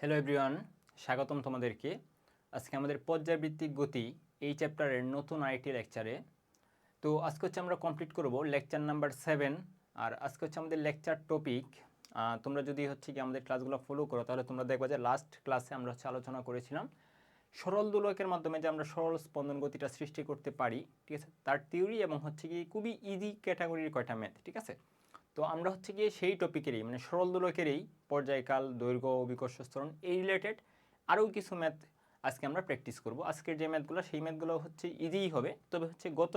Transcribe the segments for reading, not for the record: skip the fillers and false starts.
Hello everyone, স্বাগতম তোমাদেরকে। আজকে আমাদের পর্যায়ভিত্তিক গতি এই চ্যাপ্টারের নতুন আরেকটি লেকচারে। তো আজকে হচ্ছে আমরা কমপ্লিট করব লেকচার নাম্বার 7। আর আজকে হচ্ছে আমাদের লেকচার টপিক, তোমরা যদি হচ্ছে কি আমাদের ক্লাসগুলো ফলো করো তাহলে তোমরা দেখবে যে লাস্ট ক্লাসে আমরা হচ্ছে আলোচনা করেছিলাম সরল দোলকের মাধ্যমে যে আমরা সরল স্পন্দন গতিটা সৃষ্টি করতে পারি, ঠিক আছে, তার থিওরি এবং হচ্ছে কি খুবই ইজি ক্যাটাগরির কয়টা ম্যাথ, ঠিক আছে। তো আমরা হচ্ছে গিয়ে সেই টপিকেরই মানে সরল দোলকেরই পর্যায়কাল, দৈর্ঘ্য, অভিকর্ষ স্তরণ এই রিলেটেড আরও কিছু ম্যাথ আজকে আমরা প্র্যাকটিস করব। আজকের যে ম্যাথগুলো সেই ম্যাথগুলো হচ্ছে ইজিই হবে, তবে হচ্ছে গত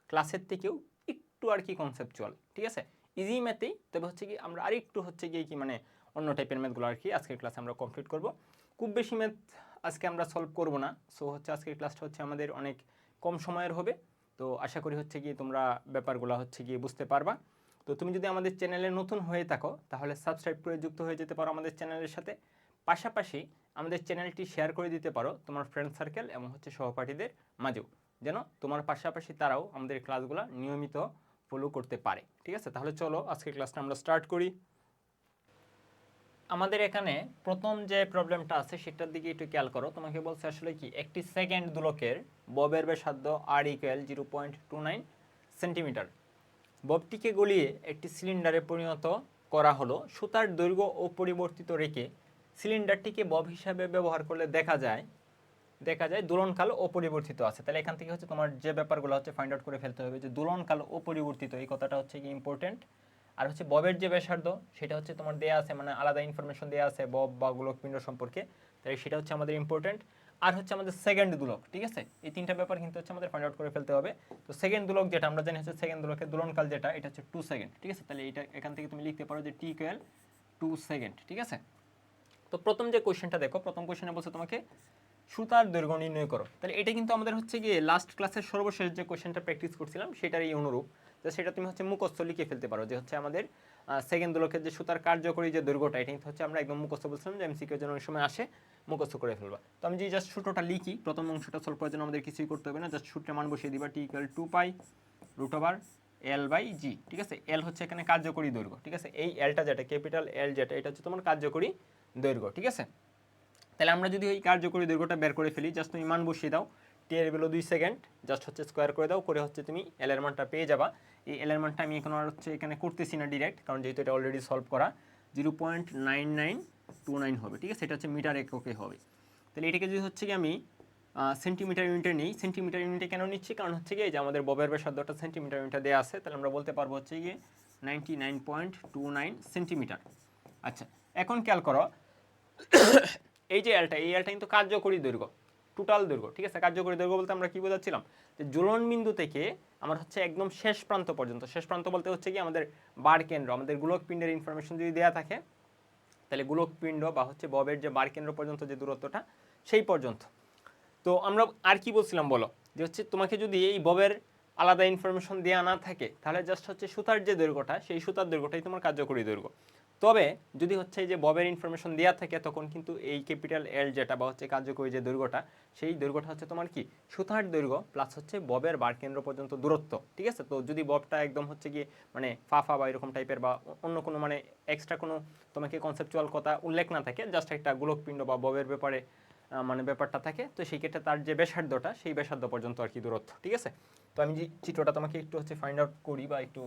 ক্লাসের থেকেও একটু আর কি কনসেপচুয়াল, ঠিক আছে। ইজি ম্যাথেই, তবে হচ্ছে কি আমরা আরেকটু হচ্ছে গিয়ে কি মানে অন্য টাইপের ম্যাথগুলো আর কি আজকের ক্লাসে আমরা কমপ্লিট করব। খুব বেশি ম্যাথ আজকে আমরা সলভ করব না। সো হচ্ছে আজকের ক্লাসটা হচ্ছে আমাদের অনেক কম সময়ের হবে। তো আশা করি হচ্ছে গিয়ে তোমরা ব্যাপারগুলো হচ্ছে গিয়ে বুঝতে পারবা। তো তুমি যদি আমাদের চ্যানেলে নতুন হয়ে থাকো তাহলে সাবস্ক্রাইব করে যুক্ত হয়ে যেতে পারো আমাদের চ্যানেলের সাথে। পাশাপাশি আমাদের চ্যানেলটি শেয়ার করে দিতে পারো তোমার ফ্রেন্ড সার্কেল এবং হচ্ছে সহপাঠীদের মাঝেও, যেন তোমার পাশাপাশি তারাও আমাদের ক্লাসগুলো নিয়মিত ফলো করতে পারে, ঠিক আছে। তাহলে চলো আজকের ক্লাসটা আমরা স্টার্ট করি। আমাদের এখানে প্রথম যে প্রবলেমটা আছে সেটার দিকে একটু খেয়াল করো। তোমাকে বলছে আসলে কি একটি সেকেন্ড দোলকের ববের ব্যাসার্ধ আর ইকুয়াল 0.29 সেন্টিমিটার। ববটিকে গলিয়ে একটি সিলিন্ডারে পরিণত করা হলো। সুতার দৈর্ঘ্য অপরিবর্তিত রেখে সিলিন্ডারটিকে বব হিসাবে ব্যবহার করলে দেখা যায় দোলনকাল অপরিবর্তিত আছে। তাহলে এখান থেকে হচ্ছে তোমার যে ব্যাপারগুলো হচ্ছে ফাইন্ড আউট করে ফেলতে হবে যে দোলনকাল অপরিবর্তিত, এই কথাটা হচ্ছে কি ইম্পর্টেন্ট। আর হচ্ছে ববের যে ব্যাসার্ধ সেটা হচ্ছে তোমার দেয়া আছে, মানে আলাদা ইনফরমেশন দেওয়া আছে বব বা গোলকপিণ্ড সম্পর্কে, তাই সেটা হচ্ছে আমাদের ইম্পর্টেন্ট। আর হচ্ছে আমাদের সেকেন্ড দোলক, ঠিক আছে, এই তিনটা ব্যাপার কিন্তু হচ্ছে আমাদের ফাইন্ড আউট করে ফেলতে হবে। তো সেকেন্ড দোলক যেটা আমরা জানি হচ্ছে সেকেন্ড দোলকের দোলনকাল যেটা, এটা হচ্ছে 2 সেকেন্ড, ঠিক আছে। তাহলে এটা এখান থেকে তুমি লিখতে পারো যে টি ইকুয়াল 2 সেকেন্ড, ঠিক আছে। তো প্রথম যে কোশ্চেনটা দেখো, প্রথম কোশ্চেনে বলছে তোমাকে সুতার দৈর্ঘ্য নির্ণয় করো। তাহলে এটা কিন্তু আমাদের হচ্ছে গিয়ে লাস্ট ক্লাসের সর্বশেষ যে কোশ্চেনটা প্র্যাকটিস করছিলাম সেটারই অনুরূপ। তো সেটা তুমি হচ্ছে মুখস্থ লিখে ফেলতে পারো যে হচ্ছে আমাদের সেকেন্ড দোলকের যে সুতার কার্যকরী যে দৈর্ঘ্যটা, এটা কিন্তু হচ্ছে আমরা একদম মুখস্থ বলছিলাম যে এমসিকিউ যেন ওই সময় আসে মুখস্থ করে ফেলবা। তো আমি যে জাস্ট সূত্রটা লিখি, প্রথম অংশটা সলভ করার জন্য আমাদের কিছুই করতে হবে না, জাস্ট সূত্রের মান বসিয়ে দিবা T equal 2 pi root over L by G, ঠিক আছে। এল হচ্ছে এখানে কার্যকরী দৈর্ঘ্য, ঠিক আছে। এই এলটা যেটা ক্যাপিটাল এল যেটা, এটা হচ্ছে তোমার কার্যকরী দৈর্ঘ্য, ঠিক আছে। তাহলে আমরা যদি ওই কার্যকরী দৈর্ঘ্যটা বের করে ফেলি, জাস্ট তুমি মান বসিয়ে দাও, টি এর ভ্যালু 2 সেকেন্ড, জাস্ট হচ্ছে স্কোয়ার করে দাও, করে হচ্ছে তুমি এল এর মানটা পেয়ে যাবা। এই এল এর মানটা আমি এখন আর হচ্ছে এখানে করতেছি না ডিরেক্ট, কারণ যেহেতু এটা অলরেডি সলভ করা 0.9929 হবে, ঠিক আছে। এটা হচ্ছে মিটার এককে হবে। তাহলে এটাকে যদি হচ্ছে কি আমি সেন্টিমিটার ইউনিটে নিই, সেন্টিমিটার ইউনিটে কেন নিচ্ছি, কারণ হচ্ছে কি যে আমাদের ববের ব্যাসার্ধটা সেন্টিমিটার ইউনিটে দেওয়া আছে, তাহলে আমরা বলতে পারবো হচ্ছে গিয়ে 99.29 সেন্টিমিটার। আচ্ছা, এখন খেয়াল করো এই যে এলটা, এই এলটা কিন্তু কার্যকরী দৈর্ঘ্য, টোটাল দৈর্ঘ্য, ঠিক আছে। কার্যকরী দৈর্ঘ্য বলতে আমরা কি বোঝাচ্ছিলাম, যে জ্বলন বিন্দু থেকে আমার হচ্ছে একদম শেষ প্রান্ত পর্যন্ত, শেষ প্রান্ত বলতে হচ্ছে কি আমাদের বার কেন্দ্র, আমাদের গোলকপিণ্ডের ইনফরমেশন যদি দেওয়া থাকে তাহলে গোলকপিণ্ড বা হচ্ছে ববের যে বার কেন্দ্র পর্যন্ত যে দূরত্বটা সেই পর্যন্ত। তো আমরা আর কি বলছিলাম বলো, যে হচ্ছে তোমাকে যদি এই ববের আলাদা ইনফরমেশন দেওয়া না থাকে তাহলে জাস্ট হচ্ছে সুতার যে দৈর্ঘ্যটা, সেই সুতার দৈর্ঘ্যটাই তোমার কার্যকরী দৈর্ঘ্য। তবে যদি হচ্ছে এই যে ববের ইনফরমেশন দেওয়া থাকে তখন কিন্তু এই ক্যাপিটাল এল যেটা বা হচ্ছে কার্যকরী যে দৈর্ঘ্যটা, সেই দৈর্ঘ্যটা হচ্ছে তোমার কি সুতার দৈর্ঘ্য প্লাস হচ্ছে ববের বার কেন্দ্র পর্যন্ত দূরত্ব, ঠিক আছে। তো যদি ববটা একদম হচ্ছে গিয়ে মানে ফাফা বা এরকম টাইপের বা অন্য কোনো মানে এক্সট্রা কোনো তোমাকে কনসেপচুয়াল কথা উল্লেখ না থাকে, জাস্ট একটা গোলকপিণ্ড বা ববের ব্যাপারে মানে ব্যাপারটা থাকে, তো সেই ক্ষেত্রে তার যে ব্যাসার্ধটা সেই ব্যাসার্ধ পর্যন্ত আর কি দূরত্ব, ঠিক আছে। তো আমি যে চিত্রটা তোমাকে একটু হচ্ছে ফাইন্ড আউট করি বা একটু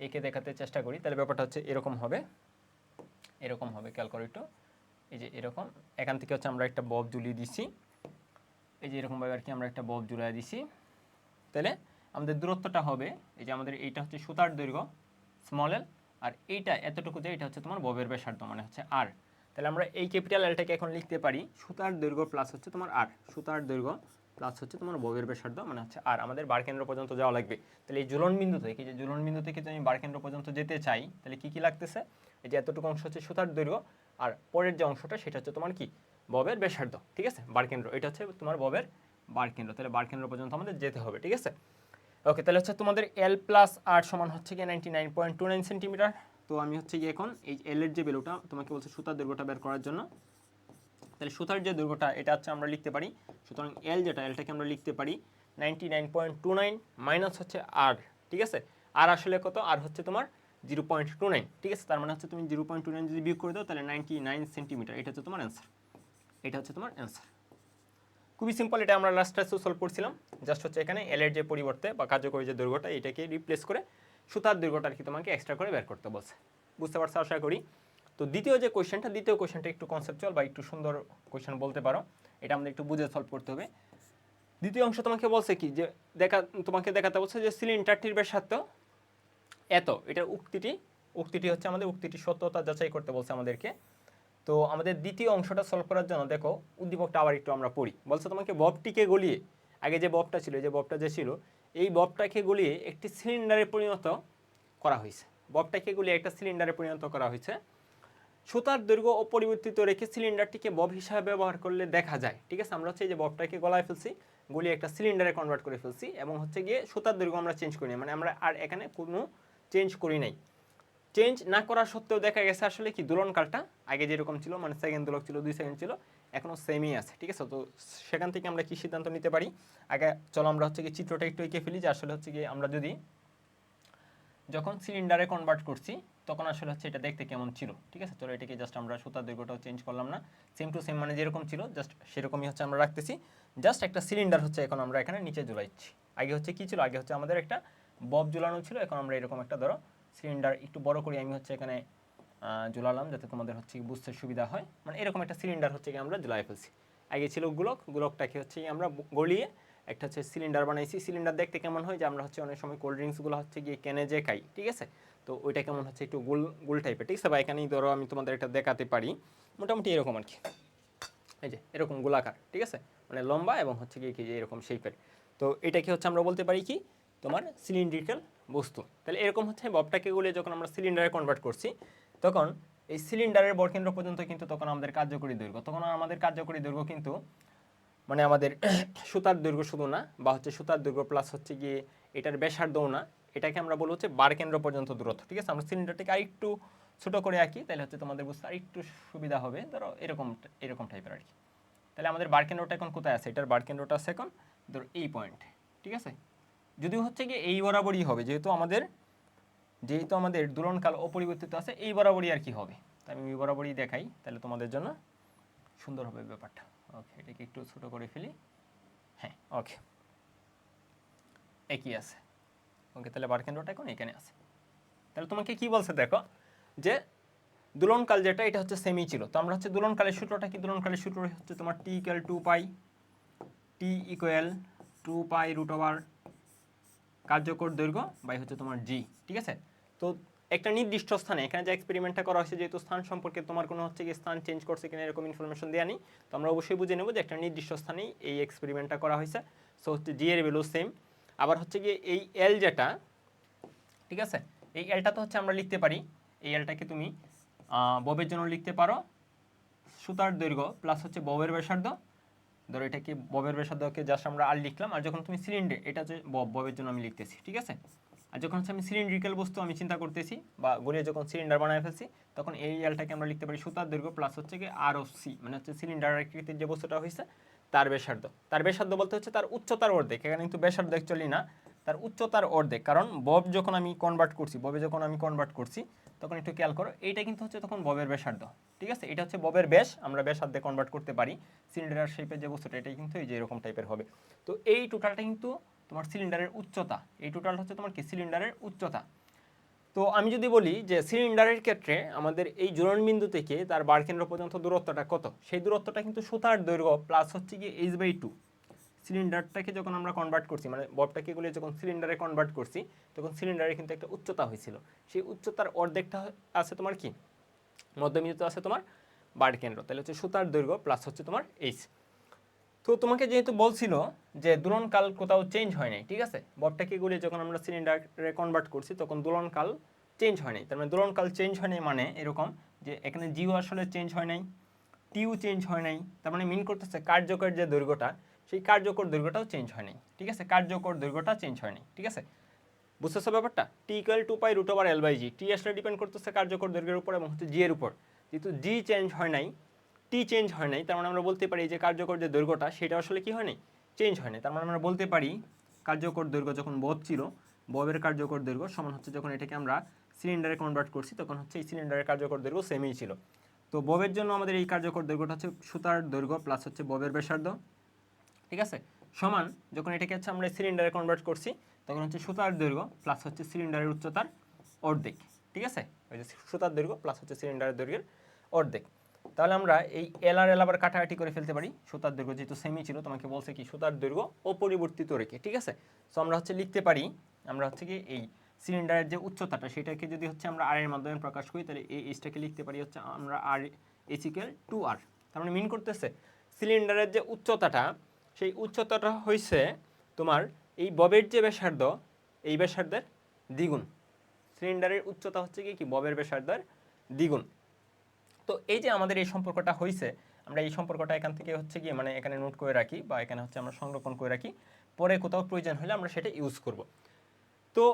এঁকে দেখাতে চেষ্টা করি, তাহলে ব্যাপারটা হচ্ছে এরকম হবে, এরকম হবে, খেয়াল করো একটু। এই যে এরকম, এখান থেকে হচ্ছে আমরা একটা বব ঝুলিয়ে দিছি, এই যে এরকমভাবে আর কি আমরা একটা বব ঝুলিয়ে দিছি। তাহলে আমাদের দূরত্বটা হবে, এই যে আমাদের এইটা হচ্ছে সুতার দৈর্ঘ্য স্মল এল, আর এইটা এতটুকু যে এটা হচ্ছে তোমার ববের ব্যাসার্ধ মানে হচ্ছে আর। তাহলে আমরা এই ক্যাপিটাল এলটাকে এখন লিখতে পারি সুতার দৈর্ঘ্য প্লাস হচ্ছে তোমার আর, সুতার দৈর্ঘ্য প্লাস হচ্ছে তোমার ববের ব্যাসার্ধ মানে হচ্ছে আর, আমাদের বার কেন্দ্র পর্যন্ত যাওয়া লাগবে। তাহলে এই ঝুলন বিন্দু থেকে, যে ঝুলন বিন্দু থেকে যদি আমি বার কেন্দ্র পর্যন্ত যেতে চাই তাহলে কি কি লাগতেছে, এই যে এতটুকু অংশ হচ্ছে সুতার দৈর্ঘ্য, আর পরের যে অংশটা সেটা হচ্ছে তোমার কি ববের ব্যাসার্ধ, ঠিক আছে, বার কেন্দ্র, এটা হচ্ছে তোমার ববের বার কেন্দ্র। তাহলে বার কেন্দ্র পর্যন্ত আমাদের যেতে হবে, ঠিক আছে। ওকে, তাহলে হচ্ছে তোমাদের এল প্লাস আর সমান হচ্ছে গিয়ে 99.29 সেন্টিমিটার। তো আমি হচ্ছে গিয়ে এখন এই এল এর যে ভ্যালুটা তোমাকে বলছে সুতার দৈর্ঘ্যটা বের করার জন্য, তাহলে সুতার যে দৈর্ঘ্যটা এটা হচ্ছে আমরা লিখতে পারি, সুতরাং এল যেটা, এলটাকে আমরা লিখতে পারি 99.29 মাইনাস হচ্ছে আর, ঠিক আছে। আর আসলে কত, আর হচ্ছে তোমার 0.29, ঠিক আছে। তার মানে হচ্ছে তুমি 0.29 যদি বিয়োগ করে দাও তাহলে 99 সেন্টিমিটার, এটা হচ্ছে তোমার অ্যান্সার। এটা হচ্ছে তোমার অ্যান্সার। খুবই সিম্পল, এটা আমরা লাস্ট ক্লাসে সলভ করছিলাম। জাস্ট হচ্ছে এখানে এল এর যে পরিবর্তে বা কার্যকরী যে দৈর্ঘ্যটা এটাকে রিপ্লেস করে সুতার দৈর্ঘ্যটা আর কি তোমাকে এক্সট্রা করে বের করতে বলছে। বুঝতে পারছো আশা করি। তো দ্বিতীয় কোয়েশ্চেনটা একটু কনসেপচুয়াল বা একটু সুন্দর কোয়েশ্চেন বলতে পারো, এটা আমাদের একটু বুঝে সলভ করতে হবে। দ্বিতীয় অংশ তোমাকে বলছে কি যে তোমাকে দেখাতে বলছে যে সিলিন্ডারটির ব্যাসার্ধ এত, এটার উক্তিটি হচ্ছে আমাদের উক্তিটির সত্যতা যাচাই করতে বলছে আমাদেরকে। তো আমাদের দ্বিতীয় অংশটা সলভ করার জন্য দেখো উদ্দীপকটা আবার একটু আমরা পড়ি। বলছে তোমাকে ববটিকে গলিয়ে, আগে যে ববটা ছিল, যে ববটা যে ছিল, এই ববটাকে গলিয়ে একটি সিলিন্ডারে পরিণত করা হয়েছে। ববটাকে গলিয়ে একটা সিলিন্ডারে পরিণত করা হয়েছে। সুতার দৈর্ঘ্য অপরিবর্তিত রেখে সিলিন্ডারটিকে বব হিসাবে ব্যবহার করলে দেখা যায়, ঠিক আছে, আমরা হচ্ছে এই যে ববটাকে গলায় ফেলছি, গলিয়ে একটা সিলিন্ডারে কনভার্ট করে ফেলছি, এবং হচ্ছে গিয়ে সুতার দৈর্ঘ্য আমরা চেঞ্জ করি নাই, মানে আমরা আর এখানে কোনো চেঞ্জ করি নাই। চেঞ্জ না করার সত্ত্বেও দেখা গেছে আসলে কি দোলনকালটা আগে যেরকম ছিল, মানে সেকেন্ড দোলক ছিল 2 সেকেন্ড ছিল, এখনও সেমই আছে, ঠিক আছে। তো সেখান থেকে আমরা কি সিদ্ধান্ত নিতে পারি, আগে চলো আমরা হচ্ছে কি চিত্রটা একটু এঁকে ফেলি, যে আসলে হচ্ছে কি আমরা যদি যখন সিলিন্ডারে কনভার্ট করছি তখন আসলে হচ্ছে এটা দেখতে কেমন ছিল, ঠিক আছে। চলো এটাকে জাস্ট আমরা সুতার দৈর্ঘ্যটাও চেঞ্জ করলাম না, সেম টু সেম মানে যেরকম ছিল জাস্ট সেরকমই হচ্ছে আমরা রাখতেছি। জাস্ট একটা সিলিন্ডার হচ্ছে এখন আমরা এখানে নিচে ঝুলাইছি। আগে হচ্ছে কি ছিল, আগে হচ্ছে আমাদের একটা বব ঝুলানো ছিল, এখন আমরা এরকম একটা ধরো সিলিন্ডার একটু বড় করে আমি হচ্ছে এখানে ঝুলালাম, যাতে তোমাদের হচ্ছে বুঝতে সুবিধা হয়। মানে এরকম একটা সিলিন্ডার হচ্ছে কি আমরা ঝুলাই ফেলছি। আগে ছিল গোলকটাকে হচ্ছে আমরা গলিয়ে একটা হচ্ছে সিলিন্ডার বানাইছি। সিলিন্ডার দেখতে কেমন হয়, যে আমরা হচ্ছে অনেক সময় কোল্ড ড্রিঙ্কসগুলো হচ্ছে গিয়ে কেনে যে খাই, ঠিক আছে। তো ওইটা কেমন হচ্ছে একটু গোল গোল টাইপের, ঠিক আছে। বা এখানেই ধরো আমি তোমাদের এটা দেখাতে পারি, মোটামুটি এরকম আর কি, এই যে এরকম গোলাকার, ঠিক আছে, মানে লম্বা এবং হচ্ছে গিয়ে কি যে এরকম শেপের। তো এটাকে হচ্ছে আমরা বলতে পারি কি তোমার সিলিন্ড্রিক্যাল বস্তু। তাহলে এরকম হচ্ছে ববটাকে গলিয়ে যখন আমরা সিলিন্ডারে কনভার্ট করছি, তখন এই সিলিন্ডারের বরকেন্দ্র পর্যন্ত কিন্তু তখন আমাদের কার্যকরী দৈর্ঘ্য, তখন আমাদের কার্যকরী দৈর্ঘ্য কিন্তু মানে আমাদের সুতার দৈর্ঘ্য শুধু না, বা হচ্ছে সুতার দৈর্ঘ্য প্লাস হচ্ছে গিয়ে এটার ব্যাসার্ধও না, এটাকে আমরা বলবো হচ্ছে বারকেন্দ্র পর্যন্ত দূরত্ব, ঠিক আছে। আমরা সিলিন্ডারটাকে আরেকটু ছোটো করে আঁকি, তাহলে হচ্ছে তোমাদের বুঝতে আরেকটু সুবিধা হবে, ধরো এরকম এরকম টাইপের আর কি। তাহলে আমাদের বারকেন্দ্রটা এখন কোথায় আছে, এটার বারকেন্দ্রটা আছে এখন ধরো এই পয়েন্ট, ঠিক আছে। যদিও হচ্ছে গিয়ে এই বরাবরই হবে, যেহেতু আমাদের দোলনকাল অপরিবর্তিত আছে, এই বরাবরই আর কি হবে। তাই আমি এই বরাবরই দেখাই, তাহলে তোমাদের জন্য সুন্দর হবে ব্যাপারটা। ওকে, এটাকে একটু ছোটো করে ফেলি, হ্যাঁ ওকে, একই আছে। ওকে, তাহলে বারকেন্দ্রটা এখন এখানে আছে। তাহলে তোমাকে কি বলছে দেখো, যে দোলনকাল যেটা এটা হচ্ছে সেমি ছিল। তো আমরা হচ্ছে দোলনকালের সূত্রটা কি, দোলনকালের সূত্র হচ্ছে তোমার টি ইকুয়াল 2 পাই রুট ওভার কার্যকর দৈর্ঘ্য বাই হচ্ছে তোমার জি, ঠিক আছে। তো একটা নির্দিষ্ট স্থানে এখানে যে এক্সপেরিমেন্টটা করা হয়েছে, যেহেতু স্থান সম্পর্কে তোমার কোনো হচ্ছে কি স্থান চেঞ্জ করছে কিনা এরকম ইনফরমেশন দেওয়া নেই, তো আমরা অবশ্যই বুঝে নেব যে একটা নির্দিষ্ট স্থানেই এই এক্সপেরিমেন্টটা করা হয়েছে। সো হচ্ছে জি এর ভ্যালু সেম। আবার হচ্ছে গিয়ে এই এল যেটা, ঠিক আছে, এই এলটা তো হচ্ছে আমরা লিখতে পারি, এই এলটাকে তুমি ববের জন্য লিখতে পারো সুতার দৈর্ঘ্য প্লাস হচ্ছে ববের ব্যাসার্ধ, ধরো এটাকে ববের ব্যাসার্ধকে জাস্ট আমরা আর লিখলাম, আর যখন তুমি সিলিন্ডার, এটা হচ্ছে ববের জন্য আমি লিখতেছি, ঠিক আছে। আর যখন হচ্ছে আমি সিলিন্ড্রিক্যাল বস্তু আমি চিন্তা করতেছি বা গলিয়ে যখন সিলিন্ডার বানায় ফেলছি, তখন এই এলটাকে আমরা লিখতে পারি সুতার দৈর্ঘ্য প্লাস হচ্ছে কি আর ও সি, মানে হচ্ছে সিলিন্ডার আকৃতির যে বস্তুটা হয়েছে তার ব্যাসার্ধ। তার ব্যাসার্ধ বলতে হচ্ছে তার উচ্চতার অর্ধেক, এখানে কিন্তু ব্যাসার্ধ অ্যাকচুয়ালি না, তার উচ্চতার অর্ধেক। কারণ ববে যখন আমি কনভার্ট করছি তখন একটু খেয়াল করো, এইটা কিন্তু হচ্ছে তখন ববের ব্যাসার্ধ, ঠিক আছে। এটা হচ্ছে ববের ব্যাস, আমরা ব্যাসার্ধে কনভার্ট করতে পারি। সিলিন্ডার শেপের যে বস্তুটা এটাই কিন্তু এই যে এরকম টাইপের হবে। তো এই টোটালটা কিন্তু তোমার সিলিন্ডারের উচ্চতা, এই টোটালটা হচ্ছে তোমার কি সিলিন্ডারের উচ্চতা। তো আমি যদি বলি যে সিলিন্ডারের ক্ষেত্রে আমাদের এই জোড়ন বিন্দু থেকে তার বারকেন্দ্র পর্যন্ত দূরত্বটা কত, সেই দূরত্বটা কিন্তু সুতার দৈর্ঘ্য প্লাস হচ্ছে কি h/2। সিলিন্ডারটাকে যখন আমরা কনভার্ট করছি, মানে ববটাকে গুলিয়ে যখন সিলিন্ডারে কনভার্ট করছি, তখন সিলিন্ডারে কিন্তু একটা উচ্চতা হয়েছিল, সেই উচ্চতার অর্ধেকটা আছে তোমার কি মধ্যবিন্দুতে আছে তোমার বারকেন্দ্র, তাহলে হচ্ছে সুতার দৈর্ঘ্য প্লাস হচ্ছে তোমার h। তো তোমাকে যেহেতু বলছিল যে দোলনকাল কোথাও চেঞ্জ হয় নাই, ঠিক আছে, ববটাকে গুলিয়ে যখন আমরা সিলিন্ডারে কনভার্ট করছি তখন দোলনকাল চেঞ্জ হয় নাই, তার মানে দোলনকাল চেঞ্জ হয় নাই মানে এরকম যে এখানে জিও আসলে চেঞ্জ হয় নাই, টিও চেঞ্জ হয় নাই, তার মানে মিন করতেছে কার্যকর যে দৈর্ঘ্যটা সেই কার্যকর দৈর্ঘ্যটাও চেঞ্জ হয় নাই, ঠিক আছে, কার্যকর দৈর্ঘ্যটা চেঞ্জ হয় নাই, ঠিক আছে। বুঝতেছো ব্যাপারটা, টি ইকুয়াল 2 পাই√L/G, টি আসলে ডিপেন্ড করতেছে কার্যকর দৈর্ঘ্যের উপর এবং হচ্ছে জি এর উপর। যেহেতু জি চেঞ্জ হয় নাই, টি চেঞ্জ হয় নাই, তার মানে আমরা বলতে পারি যে কার্যকর যে দৈর্ঘ্যটা সেটা আসলে কি হয় নাই, চেঞ্জ হয় নাই। তার মানে আমরা বলতে পারি কার্যকর দৈর্ঘ্য যখন বব ছিল, ববের কার্যকর দৈর্ঘ্য সমান হচ্ছে যখন এটাকে আমরা সিলিন্ডারে কনভার্ট করছি তখন হচ্ছে এই সিলিন্ডারের কার্যকর দৈর্ঘ্য সেমই ছিল। তো ববের জন্য আমাদের এই কার্যকর দৈর্ঘ্যটা হচ্ছে সুতার দৈর্ঘ্য প্লাস হচ্ছে ববের ব্যাসার্ধ, ঠিক আছে, সমান যখন এটাকে হচ্ছে আমরা সিলিন্ডারে কনভার্ট করছি তখন হচ্ছে সুতার দৈর্ঘ্য প্লাস হচ্ছে সিলিন্ডারের উচ্চতার অর্ধেক, ঠিক আছে, ওই যে সুতার দৈর্ঘ্য প্লাস হচ্ছে সিলিন্ডারের দৈর্ঘ্যের অর্ধেক। তাহলে আমরা এই এল আর এল আবার কাটাকাটি করে ফেলতে পারি, সুতার দৈর্ঘ্য যেহেতু সেমি ছিল তোমাকে বলছে কি সুতার দৈর্ঘ্য অপরিবর্তিত রেখে, ঠিক আছে। সো আমরা হচ্ছে লিখতে পারি, আমরা হচ্ছে কি এই সিলিন্ডারের যে উচ্চতাটা সেটাকে যদি হচ্ছে আমরা আর এর মাধ্যমে প্রকাশ করি তাহলে এই এইচটাকে লিখতে পারি হচ্ছে আমরা আর এইচ ইকুয়াল টু আর। তার মানে মিন করতেছে সিলিন্ডারের যে উচ্চতাটা সেই উচ্চতাটা হয়েছে তোমার এই ববের যে ব্যাসার্ধ এই ব্যাসার্ধের দ্বিগুণ। সিলিন্ডারের উচ্চতা হচ্ছে কি ববের ব্যাসার্ধের দ্বিগুণ। তো এই যে আমাদের এই সম্পর্কটা হয়েছে, আমরা এই সম্পর্কটা এখান থেকে হচ্ছে গিয়ে মানে এখানে নোট করে রাখি বা এখানে হচ্ছে আমরা সংরক্ষণ করে রাখি, পরে কোথাও প্রয়োজন হলে আমরা সেটা ইউজ করব। তো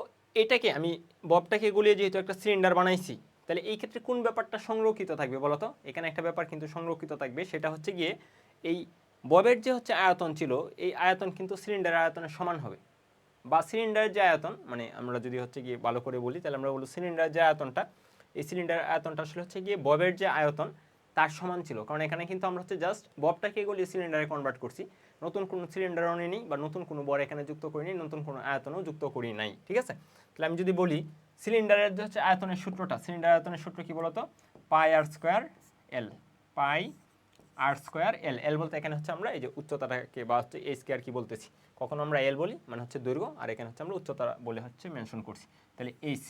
এটাকে আমি ববটাকে গলিয়ে যেহেতু একটা সিলিন্ডার বানাইছি, তাহলে এই ক্ষেত্রে কোন ব্যাপারটা সংরক্ষিত থাকবে বলো তো? এখানে একটা ব্যাপার কিন্তু সংরক্ষিত থাকবে, সেটা হচ্ছে গিয়ে এই ববের যে হচ্ছে আয়তন ছিল এই আয়তন কিন্তু সিলিন্ডারের আয়তনের সমান হবে, বা সিলিন্ডারের যে আয়তন মানে আমরা যদি হচ্ছে গিয়ে ভালো করে বলি তাহলে আমরা বলবো সিলিন্ডারের যে আয়তনটা এই সিলিন্ডারের আয়তনটা আসলে হচ্ছে গিয়ে ববের যে আয়তন তার সমান ছিল, কারণ এখানে কিন্তু আমরা হচ্ছে জাস্ট ববটাকে গলিয়ে সিলিন্ডারে কনভার্ট করছি, নতুন কোনো সিলিন্ডার আনি নেই বা নতুন কোনো বর এখানে যুক্ত করিনি, নতুন কোনো আয়তনও যুক্ত করি নাই, ঠিক আছে। তাহলে আমি যদি বলি সিলিন্ডারের যে হচ্ছে আয়তনের সূত্রটা, সিলিন্ডার আয়তনের সূত্র কি বলতো? পাই আর স্কোয়ার এল, পাই আর স্কোয়ার এল, এল বলতে এখানে হচ্ছে আমরা এই যে উচ্চতাটাকে বা হচ্ছে এই স্কোয়ার কি বলতেছি, কখন আমরা এল বলি মানে হচ্ছে দৈর্ঘ্য, আর এখানে হচ্ছে আমরা উচ্চতা বলে হচ্ছে মেনশন করছি, তাহলে এইচ।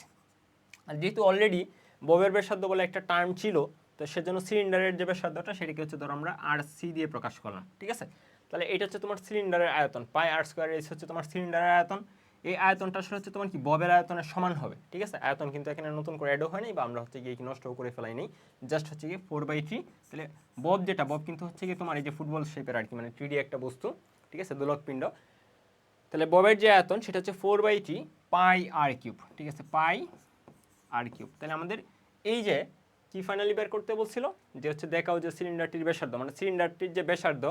আর যেহেতু অলরেডি ববের ব্যাসার্ধ বলে একটা টার্ম ছিল, তো সেজন্য সিলিন্ডারের যে ব্যাসার্ধটা সেটাকে হচ্ছে ধরো আমরা আর সি দিয়ে প্রকাশ করলাম, ঠিক আছে। তাহলে এটা হচ্ছে তোমার সিলিন্ডারের আয়তন, পাই আর স্কোয়ার এইচ হচ্ছে তোমার সিলিন্ডারের আয়তন, এই আয়তনটা আসলে হচ্ছে তোমার কি ববের আয়তনের সমান হবে, ঠিক আছে। আয়তন কিন্তু এখানে নতুন করে অ্যাডও হয়নি বা আমরা হচ্ছে গিয়ে নষ্টও করে ফেলাই নেই, জাস্ট হচ্ছে গিয়ে 4/3। তাহলে বব যেটা বব কিন্তু হচ্ছে গিয়ে তোমার এই যে ফুটবল শেপের আর কি, মানে 3D একটা বস্তু, ঠিক আছে, দোলক পিণ্ড। তাহলে ববের যে আয়তন সেটা হচ্ছে 4/3 পাই আর কিউব, ঠিক আছে, পাই আর কিউব। তাহলে আমাদের এই যে কি ফাইনালি বের করতে বলছিল যে হচ্ছে দেখাও যে সিলিন্ডারটির ব্যাসার্ধ, মানে সিলিন্ডারটির যে ব্যাসার্ধ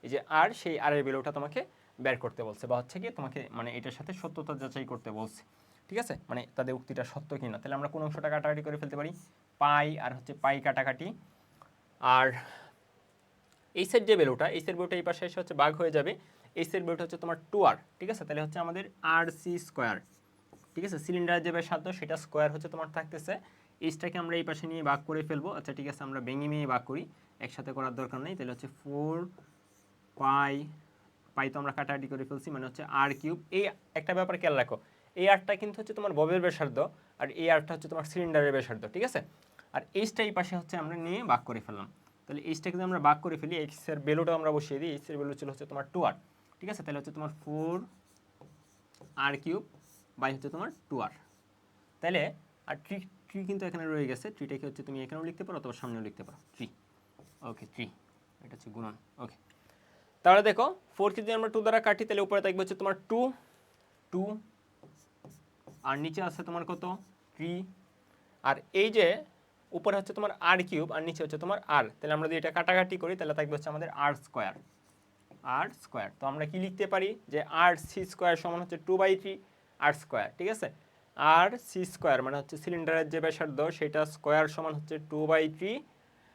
এই যে আর সেই আর এর ভ্যালুটা তোমাকে বের করতে বলছে, বা হচ্ছে কি তোমাকে মানে এটার সাথে সত্যতা যাচাই করতে বলছে, ঠিক আছে, মানে তাদের উক্তিটা সত্য কিনা। তাহলে আমরা কোন অংশটা কাটাকাটি করে ফেলতে পারি, পাই আর হচ্ছে পাই কাটাকাটি, আর এইচের যে ভ্যালুটা এইচের ভ্যালুটা এই পাশে এসে হচ্ছে ভাগ হয়ে যাবে, এইচের ভ্যালুটা হচ্ছে তোমার 2r, ঠিক আছে। তাহলে হচ্ছে আমাদের আর সি স্কোয়ার, ঠিক আছে, সিলিন্ডারের যে ব্যাসার্ধ সেটা স্কোয়ার হচ্ছে তোমার থাকতেছে, এইচটাকে আমরা এই পাশে নিয়ে ভাগ করে ফেলবো, আচ্ছা ঠিক আছে, আমরা ভেঙে ভেঙে ভাগ করি, একসাথে করার দরকার নেই। তাহলে হচ্ছে 4 পাই, পাই তো আমরা কাটাকাটি করে ফেলছি, মানে হচ্ছে আর কিউব। এই একটা ব্যাপার খেয়াল রাখো, এই আরটা কিন্তু হচ্ছে তোমার ববের ব্যাসার্ধ আর এই আরটা হচ্ছে তোমার সিলিন্ডারের ব্যাসার্ধ, ঠিক আছে। আর এইচটা এই পাশে হচ্ছে আমরা নিয়ে ভাগ করে ফেললাম, তাহলে এইচটাকে যদি আমরা ভাগ করে ফেলি এক্সের ভ্যালুটা আমরা বসিয়ে দিই, এক্সের ভ্যালু ছিল হচ্ছে তোমার 2r, ঠিক আছে। তাহলে হচ্ছে তোমার 4 আর কিউব বাই হচ্ছে তোমার 2r। তাহলে আর ট্রি ট্রি কিন্তু এখানে রয়ে গেছে, ট্রিটাকে হচ্ছে তুমি এখানেও লিখতে পারো অথবা সামনেও লিখতে পারো, ট্রি, ওকে, ট্রি, এটা হচ্ছে গুণন, ওকে। তাহলে দেখো 4 যদি আমরা 2 দ্বারা কাটি তাহলে উপরে থাকবে হচ্ছে তোমার 2 2, আর নিচে আছে তোমার কত 3, আর এই যে উপরে হচ্ছে তোমার আর কিউব আর নিচে হচ্ছে তোমার আর, তাহলে আমরা যদি এটা কাটাকাটি করি তাহলে থাকবে হচ্ছে আমাদের আর স্কোয়ার, আর স্কোয়ার। তো আমরা কি লিখতে পারি যে আর সি স্কোয়ার সমান হচ্ছে 2/3 আর স্কোয়ার, ঠিক আছে। আর সি স্কোয়ার মানে হচ্ছে সিলিন্ডারের যে ব্যাসার্ধ সেটা স্কোয়ার সমান হচ্ছে 2/3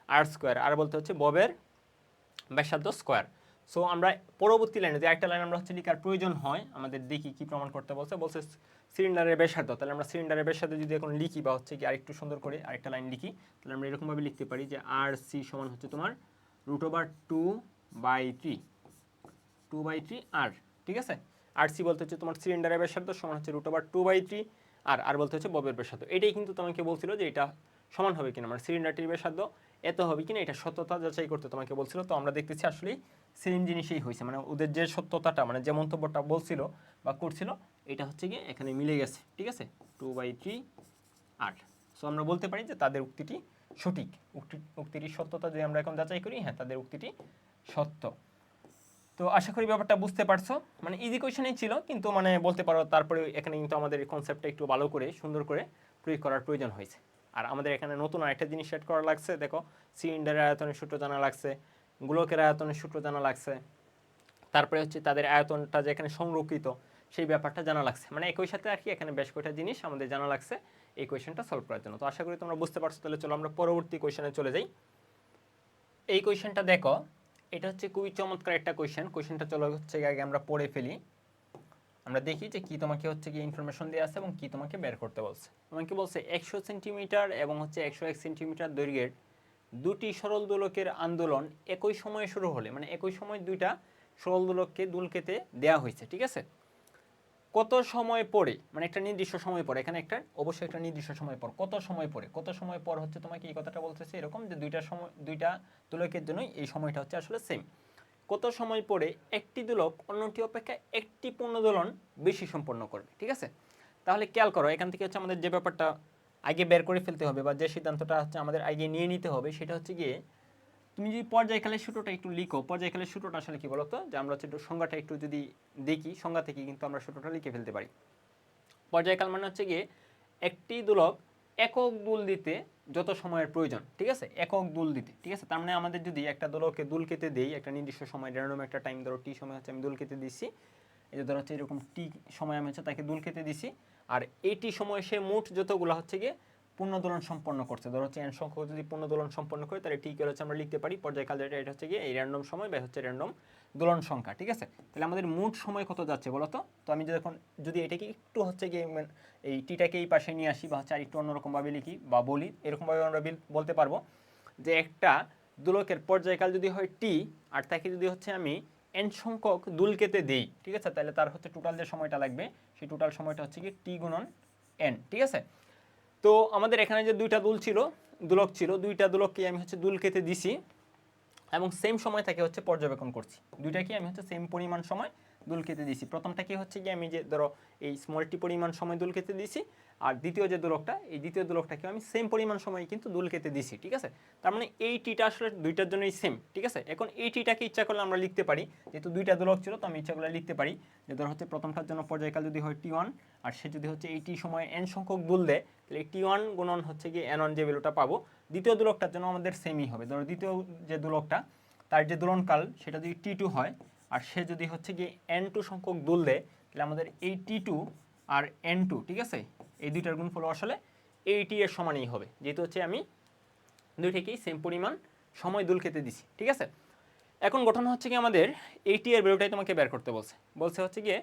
আর স্কোয়ার, আর বলতে হচ্ছে ববের ব্যাসার্ধ স্কোয়ার। সো আমরা পরবর্তী লাইনে যে একটা লাইন আমরা হচ্ছে লিখার প্রয়োজন হয় আমাদের, দেখি কি প্রমাণ করতে বলছে, বলছে সিলিন্ডারের ব্যাসার্ধ। তাহলে আমরা সিলিন্ডারের ব্যাসার্ধ যদি এখন লিখি বা হচ্ছে কি আরেকটু সুন্দর করে আরেকটা লাইন লিখি, তাহলে আমরা এরকমভাবে লিখতে পারি যে আর সি সমান হচ্ছে তোমার √2/3 2/3 আর, ঠিক আছে। আর সি বলতে হচ্ছে তোমার সিলিন্ডারের ব্যাসার্ধ সমান হচ্ছে √2/3 আর, আর বলতে হচ্ছে ববের ব্যাসার্ধ। এটাই কিন্তু তোমাকে বলছিল যে এটা সমান হবে কিনা, মানে সিলিন্ডারটির ব্যাসার্ধ এত হবে কিনা এটা সত্যতা যাচাই করতে তোমাকে বলছিল। তো আমরা দেখতেছি আসলেই সেম জিনিসই হয়েছে, মানে ওদের যে সত্যতাটা মানে যে মন্তব্যটা বলছিল বা করছিল এটা হচ্ছে গিয়ে এখানে মিলে গেছে, ঠিক আছে, 2/3 আর। সো আমরা বলতে পারি যে তাদের উক্তিটি সঠিক, উক্তিটির সত্যতা যদি আমরা এখন যাচাই করি, হ্যাঁ তাদের উক্তিটি সত্য। তো আশা করি ব্যাপারটা বুঝতে পারছো, মানে ইজি কোয়েশনই ছিল কিন্তু মানে বলতে পারো তারপরে এখানে কিন্তু আমাদের কনসেপ্টটা একটু ভালো করে সুন্দর করে প্রয়োগ করার প্রয়োজন হয়েছে। আর আমাদের এখানে নতুন আরেকটা জিনিস সেট করা লাগছে, দেখো সিলিন্ডারের আয়তনের সূত্র জানা লাগছে, গোলকের আয়তনের সূত্র জানা লাগছে, তারপরে হচ্ছে তাদের আয়তনটা যে এখানে সংরক্ষিত সেই ব্যাপারটা জানা লাগছে, মানে একই সাথে আর কি এখানে বেশ কয়েকটা জিনিস আমাদের জানা লাগছে এই কোয়েশনটা সলভ করার জন্য। তো আশা করি তোমরা বুঝতে পারছো। তাহলে চলো আমরা পরবর্তী কোয়েশনে চলে যাই। এই কোয়েশ্চেনটা দেখো, এটা হচ্ছে খুবই চমৎকার একটা কোয়েশ্চেনটা চলো হচ্ছে আগে আমরা পড়ে ফেলি। আমরা দেখি যে কি তোমাকে হচ্ছে কি ইনফরমেশন দেওয়া আছে এবং কি তোমাকে বের করতে বলছে। তোমাকে বলছে 100 সেন্টিমিটার এবং হচ্ছে 101 সেন্টিমিটার দৈর্ঘ্যের দুটি সরল দোলকের আন্দোলন একই সময়ে শুরু হলে, মানে একই সময় দুইটা সরল দোলককে দুলকেতে দেওয়া হয়েছে, ঠিক আছে। কত সময় পরে, মানে একটা নির্দিষ্ট সময় পরে, এখানে একটা অবশ্যই একটা নির্দিষ্ট সময় পর, কত সময় পর হচ্ছে তোমাকে এই কথাটা বলতেছে এরকম যে দুইটা দোলকের জন্যই এই সময়টা হচ্ছে আসলে সেম। কত সময় পরে একটি দোলক অন্যটি অপেক্ষা একটি পূর্ণ দোলন বেশি সম্পন্ন করবে, ঠিক আছে। তাহলে খেয়াল করো, এখান থেকে হচ্ছে আমাদের যে ব্যাপারটা আগে বের করে ফেলতে হবে বা যে সিদ্ধান্তটা হচ্ছে আমাদের আগে নিয়ে নিতে হবে, সেটা হচ্ছে গিয়ে তুমি যদি পর্যায়কালের সূত্রটা একটু লিখো। পর্যায়কালের সূত্রটা আসলে কি বলতো, যে আমরা হচ্ছে একটু সংজ্ঞাটা একটু যদি দেখি, সংজ্ঞা থেকে কিন্তু আমরা সূত্রটা লিখে ফেলতে পারি। পর্যায়কাল মানে হচ্ছে গিয়ে একটি দোলক একক দুল দিতে যত সময়ের প্রয়োজন, ঠিক আছে, একক দুল দিতে, ঠিক আছে। তার মানে আমাদের যদি একটা দোলকে দুল কেটে দেই একটা নির্দিষ্ট সময়, র্যান্ডম একটা টাইম, ধরো টি সময় হচ্ছে আমি দুল কেটে দিচ্ছি, এই যে ধরো হচ্ছে এরকম টি সময় আমি হচ্ছে তাকে দুল কেটে দিছি, আর এই টি সময় সে মোট যতগুলো হচ্ছে গিয়ে পূর্ণ দোলন সম্পন্ন করছে, ধরো হচ্ছে এন সংখ্যক যদি পূর্ণ দোলন সম্পন্ন করে তাহলে ঠিক হচ্ছে আমরা লিখতে পারি পর্যায়কাল যেটা, এটা হচ্ছে গিয়ে এই র্যান্ডম সময় বা হচ্ছে র্যান্ডম দোলন সংখ্যা, ঠিক আছে। তাহলে আমাদের মোট সময় কত যাচ্ছে বলো তো। তো আমি যদি এটাকে একটু হচ্ছে গিয়ে এই টিটাকে এই পাশে নিয়ে আসি বা হচ্ছে আর একটু অন্যরকমভাবে লিখি বা বলি, এরকমভাবে আমরা বলতে পারবো যে একটা দোলকের পর্যায়কাল যদি হয় টি, আর তাকে যদি হচ্ছে আমি এন সংখ্যক দুলকেতে দেই, ঠিক আছে, তাহলে তার হচ্ছে টোটাল যে সময়টা লাগবে সেই টোটাল সময়টা হচ্ছে কি টি গুণন এন, ঠিক আছে। তো আমাদের এখানে যে দুইটা দোলক ছিল দুইটা দোলককে আমি হচ্ছে দুলকেতে দিছি এবং সেম সময় তাকে হচ্ছে পর্যবেক্ষণ করছি, দুইটাকে আমি হচ্ছে সেম পরিমাণ সময় দুল কেটে দিছি। প্রথমটা কি হচ্ছে কি আমি যে ধরো এই স্মলটি পরিমাণ সময় দুল কেটে দিছি, আর দ্বিতীয় যে দোলকটা, এই দ্বিতীয় দোলকটাকে আমি সেম পরিমাণ সময় কিন্তু দুল কেটে দিছি, ঠিক আছে। তার মানে এই টিটা আসলে দুইটার জন্যই সেম, ঠিক আছে। এখন এই টিটাকে ইচ্ছা করলে আমরা লিখতে পারি, যেহেতু দুইটা দোলক ছিল তো আমি ইচ্ছা করলে লিখতে পারি যে ধরো হচ্ছে প্রথমটার জন্য পর্যায়কাল যদি হয় টি1, আর সে যদি হচ্ছে এই টি সময় এন সংখ্যক দুল দেয়, তাহলে এই টি1 গুণন হচ্ছে কি এন1 যে ভ্যালুটা পাবো, দ্বিতীয় দোলকটার জন্য আমাদের সেমই হবে। ধরো দ্বিতীয় যে দোলকটা তার যে দোলনকাল সেটা যদি টি2 হয়, আর সে যদি হচ্ছে গিয়ে n2 সংখ্যক দুল দেয়, তাহলে আমাদের এই টি2 আর n2, ঠিক আছে, এই দুইটার গুণফল আসলে এইটি এর সমানই হবে, যেহেতু হচ্ছে আমি দুইটাকেই সেম পরিমাণ সময় দুল খেতে দিছি, ঠিক আছে। এখন ঘটনা হচ্ছে কি আমাদের এইটি এর ভ্যালুটাই তোমাকে বের করতে বলছে হচ্ছে গিয়ে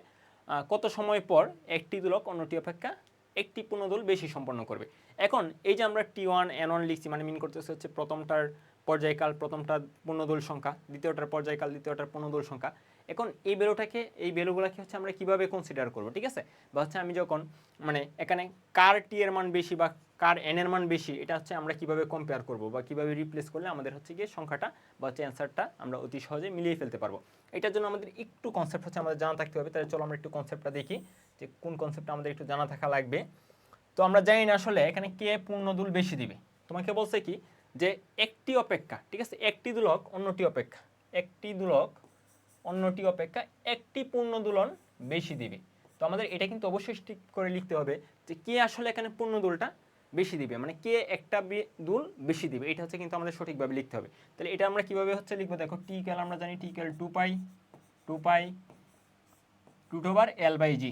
কত সময় পর একটি দোলক অন্যটি অপেক্ষা একটি পূর্ণদোল বেশি সম্পন্ন করবে। এখন এই যে আমরা টি1 n1 লিখছি, মানে মিন করতেছে হচ্ছে প্রথমটার পর্যায়কাল প্রথমটার পূর্ণদোল সংখ্যা, দ্বিতীয়টার পর্যায়কাল দ্বিতীয়টার পূর্ণদোল সংখ্যা। এখন এই ভ্যালুগুলোকে হচ্ছে আমরা কিভাবে কনসিডার করব, ঠিক আছে, বা হচ্ছে আমি যখন মানে এখানে কার টি এর মান বেশি বা কার এন এর মান বেশি, এটা হচ্ছে আমরা কিভাবে কম্পেয়ার করব বা কিভাবে রিপ্লেস করলে আমাদের হচ্ছে গিয়ে সংখ্যাটা বা হচ্ছে অ্যান্সারটা আমরা অতি সহজে মিলিয়ে ফেলতে পারবো। এটার জন্য আমাদের একটু কনসেপ্ট হচ্ছে আমাদের জানা থাকতে হবে। তাহলে চলো আমরা একটু কনসেপ্টটা দেখি যে কোন কনসেপ্টটা আমাদের একটু জানা থাকা লাগবে। তো আমরা জানি না আসলে এখানে কে পূর্ণদুল বেশি দিবে। তোমাকে বলছে কি যে একটি অপেক্ষা, ঠিক আছে, একটি দোলক অন্যটি অপেক্ষা, একটি দোলক অন্যটি অপেক্ষা একটি পূর্ণদোলন বেশি দিবে। তো আমাদের এটা কিন্তু অবশ্যই ঠিক করে লিখতে হবে যে কে আসলে এখানে পূর্ণদোলটা বেশি দিবে, মানে কে একটা দুল বেশি দিবে, এটা হচ্ছে কিন্তু আমাদের সঠিকভাবে লিখতে হবে। তাহলে এটা আমরা কিভাবে হচ্ছে লিখবো, দেখো টি ক্যাল আমরা জানি টি ক্যাল 2 pi root over L by জি।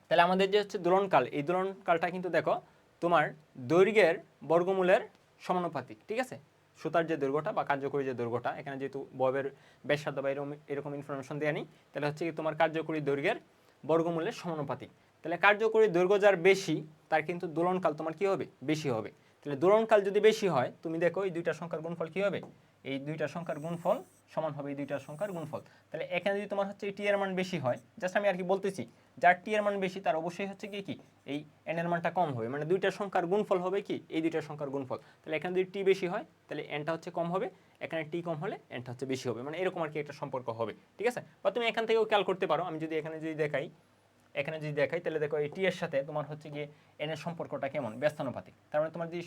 তাহলে আমাদের যে হচ্ছে দোলনকাল, এই দোলনকালটা কিন্তু দেখো তোমার দৈর্ঘ্যের বর্গমূলের সমানুপাতিক, ঠিক আছে। সুতার যে দৈর্ঘ্যটা বা কার্যকরী যে দৈর্ঘ্যটা, এখানে যেহেতু ববের ব্যাসার্ধ বা এরকম ইনফরমেশন দেওয়া নেই, তাহলে হচ্ছে কি তোমার কার্যকরী দৈর্ঘ্যের বর্গমূলের সমানুপাতিক। তাহলে কার্যকরী দৈর্ঘ্য যার বেশি তার কিন্তু দোলনকাল তোমার কি হবে, বেশি হবে। তাহলে দোলনকাল যদি বেশি হয়, তুমি দেখো এই দুইটা সংখ্যার গুণফল কি হবে, এই দুইটা সংখ্যার গুণফল সমান হবে এই দুইটা সংখ্যার গুণফল। তাহলে এখানে যদি তোমার হচ্ছে টি এর মান বেশি হয়, জাস্ট আমি আর কি বলতেছি, যার টি এর মান বেশি তার অবশ্যই হচ্ছে কি এই এন এর মানটা কম হবে, মানে দুইটা সংখ্যার গুণফল হবে কি এই দুইটা সংখ্যার গুণফল। তাহলে এখানে যদি টি বেশি হয় তাহলে এনটা হচ্ছে কম হবে, এখানে টি কম হলে এনটা হচ্ছে বেশি হবে, মানে এরকম আর কি একটা সম্পর্ক হবে, ঠিক আছে। বা তুমি এখান থেকেও খেয়াল করতে পারো, আমি যদি এখানে দেখাই তাহলে দেখো এই টি এর সাথে তোমার হচ্ছে গিয়ে এন এর সম্পর্কটা কেমন, ব্যস্তানুপাতিক। তার মানে তোমার যদি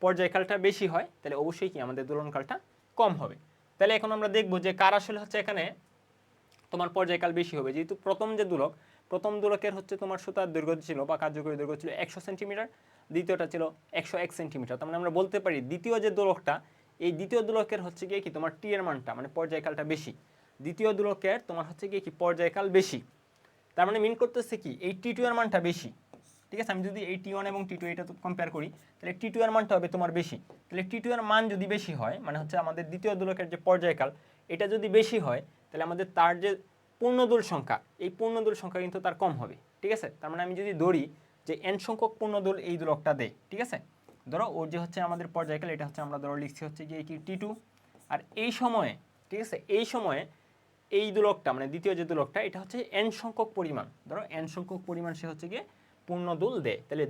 পর্যায়কালটা বেশি হয় তাহলে অবশ্যই কি আমাদের দোলনকালটা কম হবে। তাহলে এখন আমরা দেখব যে কার আসলে হচ্ছে এখানে তোমার পর্যায়কাল বেশি হবে। যেহেতু প্রথম দোলকের হচ্ছে তোমার সুতার দৈর্ঘ্য ছিল বা কার্যকরী দৈর্ঘ্য ছিল 100 সেন্টিমিটার, দ্বিতীয়টা ছিল 101 সেন্টিমিটার। তার মানে আমরা বলতে পারি দ্বিতীয় যে দোলকটা, এই দ্বিতীয় দোলকের হচ্ছে গিয়ে কি তোমার টি এর মানটা মানে পর্যায়কালটা বেশি, দ্বিতীয় দোলকের তোমার হচ্ছে গিয়ে কি পর্যায়কাল বেশি। তার মানে মিন করতেছে কি এই টি2 এর মানটা বেশি, ঠিক আছে। আমি যদি এই T1 এবং T2 এটা তো কম্পেয়ার করি, তাহলে T2 এর মানটা হবে তোমার বেশি। তাহলে T2 এর মান যদি বেশি হয়, মানে হচ্ছে আমাদের দ্বিতীয় দোলকের যে পর্যায়কাল এটা যদি বেশি হয়, তাহলে আমাদের তার যে পূর্ণদোল সংখ্যা, এই পূর্ণদোল সংখ্যা কিন্তু তার কম হবে। ঠিক আছে, তার মানে আমি যদি ধরি যে n সংখ্যক পূর্ণদোল এই দোলকটা দেয়, ঠিক আছে, ধরো ওর যে হচ্ছে আমাদের পর্যায়কাল এটা হচ্ছে আমরা ধরো লিখছি হচ্ছে গিয়ে কি T2, আর এই সময়ে, ঠিক আছে, এই সময়ে এই দোলকটা মানে দ্বিতীয় যে দোলকটা এটা হচ্ছে n সংখ্যক পরিমাণ, ধরো n সংখ্যক পরিমাণ সে হচ্ছে গিয়ে পূর্ণদোল দেয়। তাহলে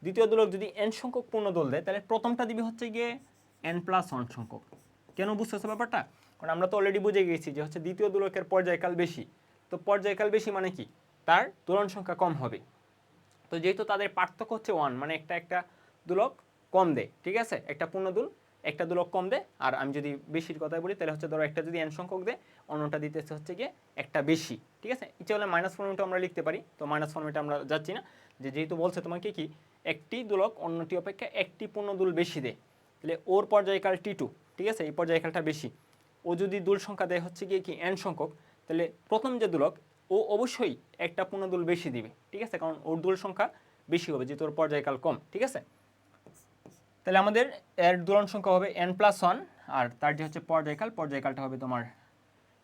দ্বিতীয় দোলক যদি n সংখ্যক পূর্ণদোল দেয়, তাহলে প্রথমটা দিবে হচ্ছে গিয়ে n+1 সংখ্যক। কেন বুঝতেছো ব্যাপারটা? কারণ আমরা তো অলরেডি বুঝে গেছি যে হচ্ছে দ্বিতীয় দোলকের পর্যায়কাল বেশি, তো পর্যায়কাল বেশি মানে কি তার দোলন সংখ্যা কম হবে। তো যেহেতু তাদের পার্থক্য হচ্ছে 1, মানে একটা দোলক কম দেয়, ঠিক আছে, একটা পূর্ণদোল একটা দোলক কম দেয়। আর আমি যদি বেশির কথা বলি তাহলে হচ্ছে ধরো একটা যদি n সংখ্যক দেয়, অন্যটা দিতেছে হচ্ছে গিয়ে একটা বেশি, ঠিক আছে। ইচ্ছে হলে মাইনাস ফর্মেটে আমরা লিখতে পারি, তো মাইনাস ফর্মেটে আমরা যাচ্ছি না, যে যেহেতু বলছে তোমাকে কি একটি দোলক অন্যটি অপেক্ষা একটি পূর্ণদোল বেশি দেয়, তাহলে ওর পর্যায়কাল T2, ঠিক আছে, এই পর্যায়কালটা বেশি। ও যদি দোল সংখ্যা দেয় হচ্ছে গিয়ে কি n সংখ্যক, তাহলে প্রথম যে দোলক ও অবশ্যই একটা পূর্ণদোল বেশি দিবে, ঠিক আছে, কারণ ওর দোল সংখ্যা বেশি হবে যেহেতু ওর পর্যায়কাল কম, ঠিক আছে। তাহলে আমাদের এর দোলন সংখ্যা হবে n+1, আর তার যে হচ্ছে পর্যায়কালটা হবে তোমার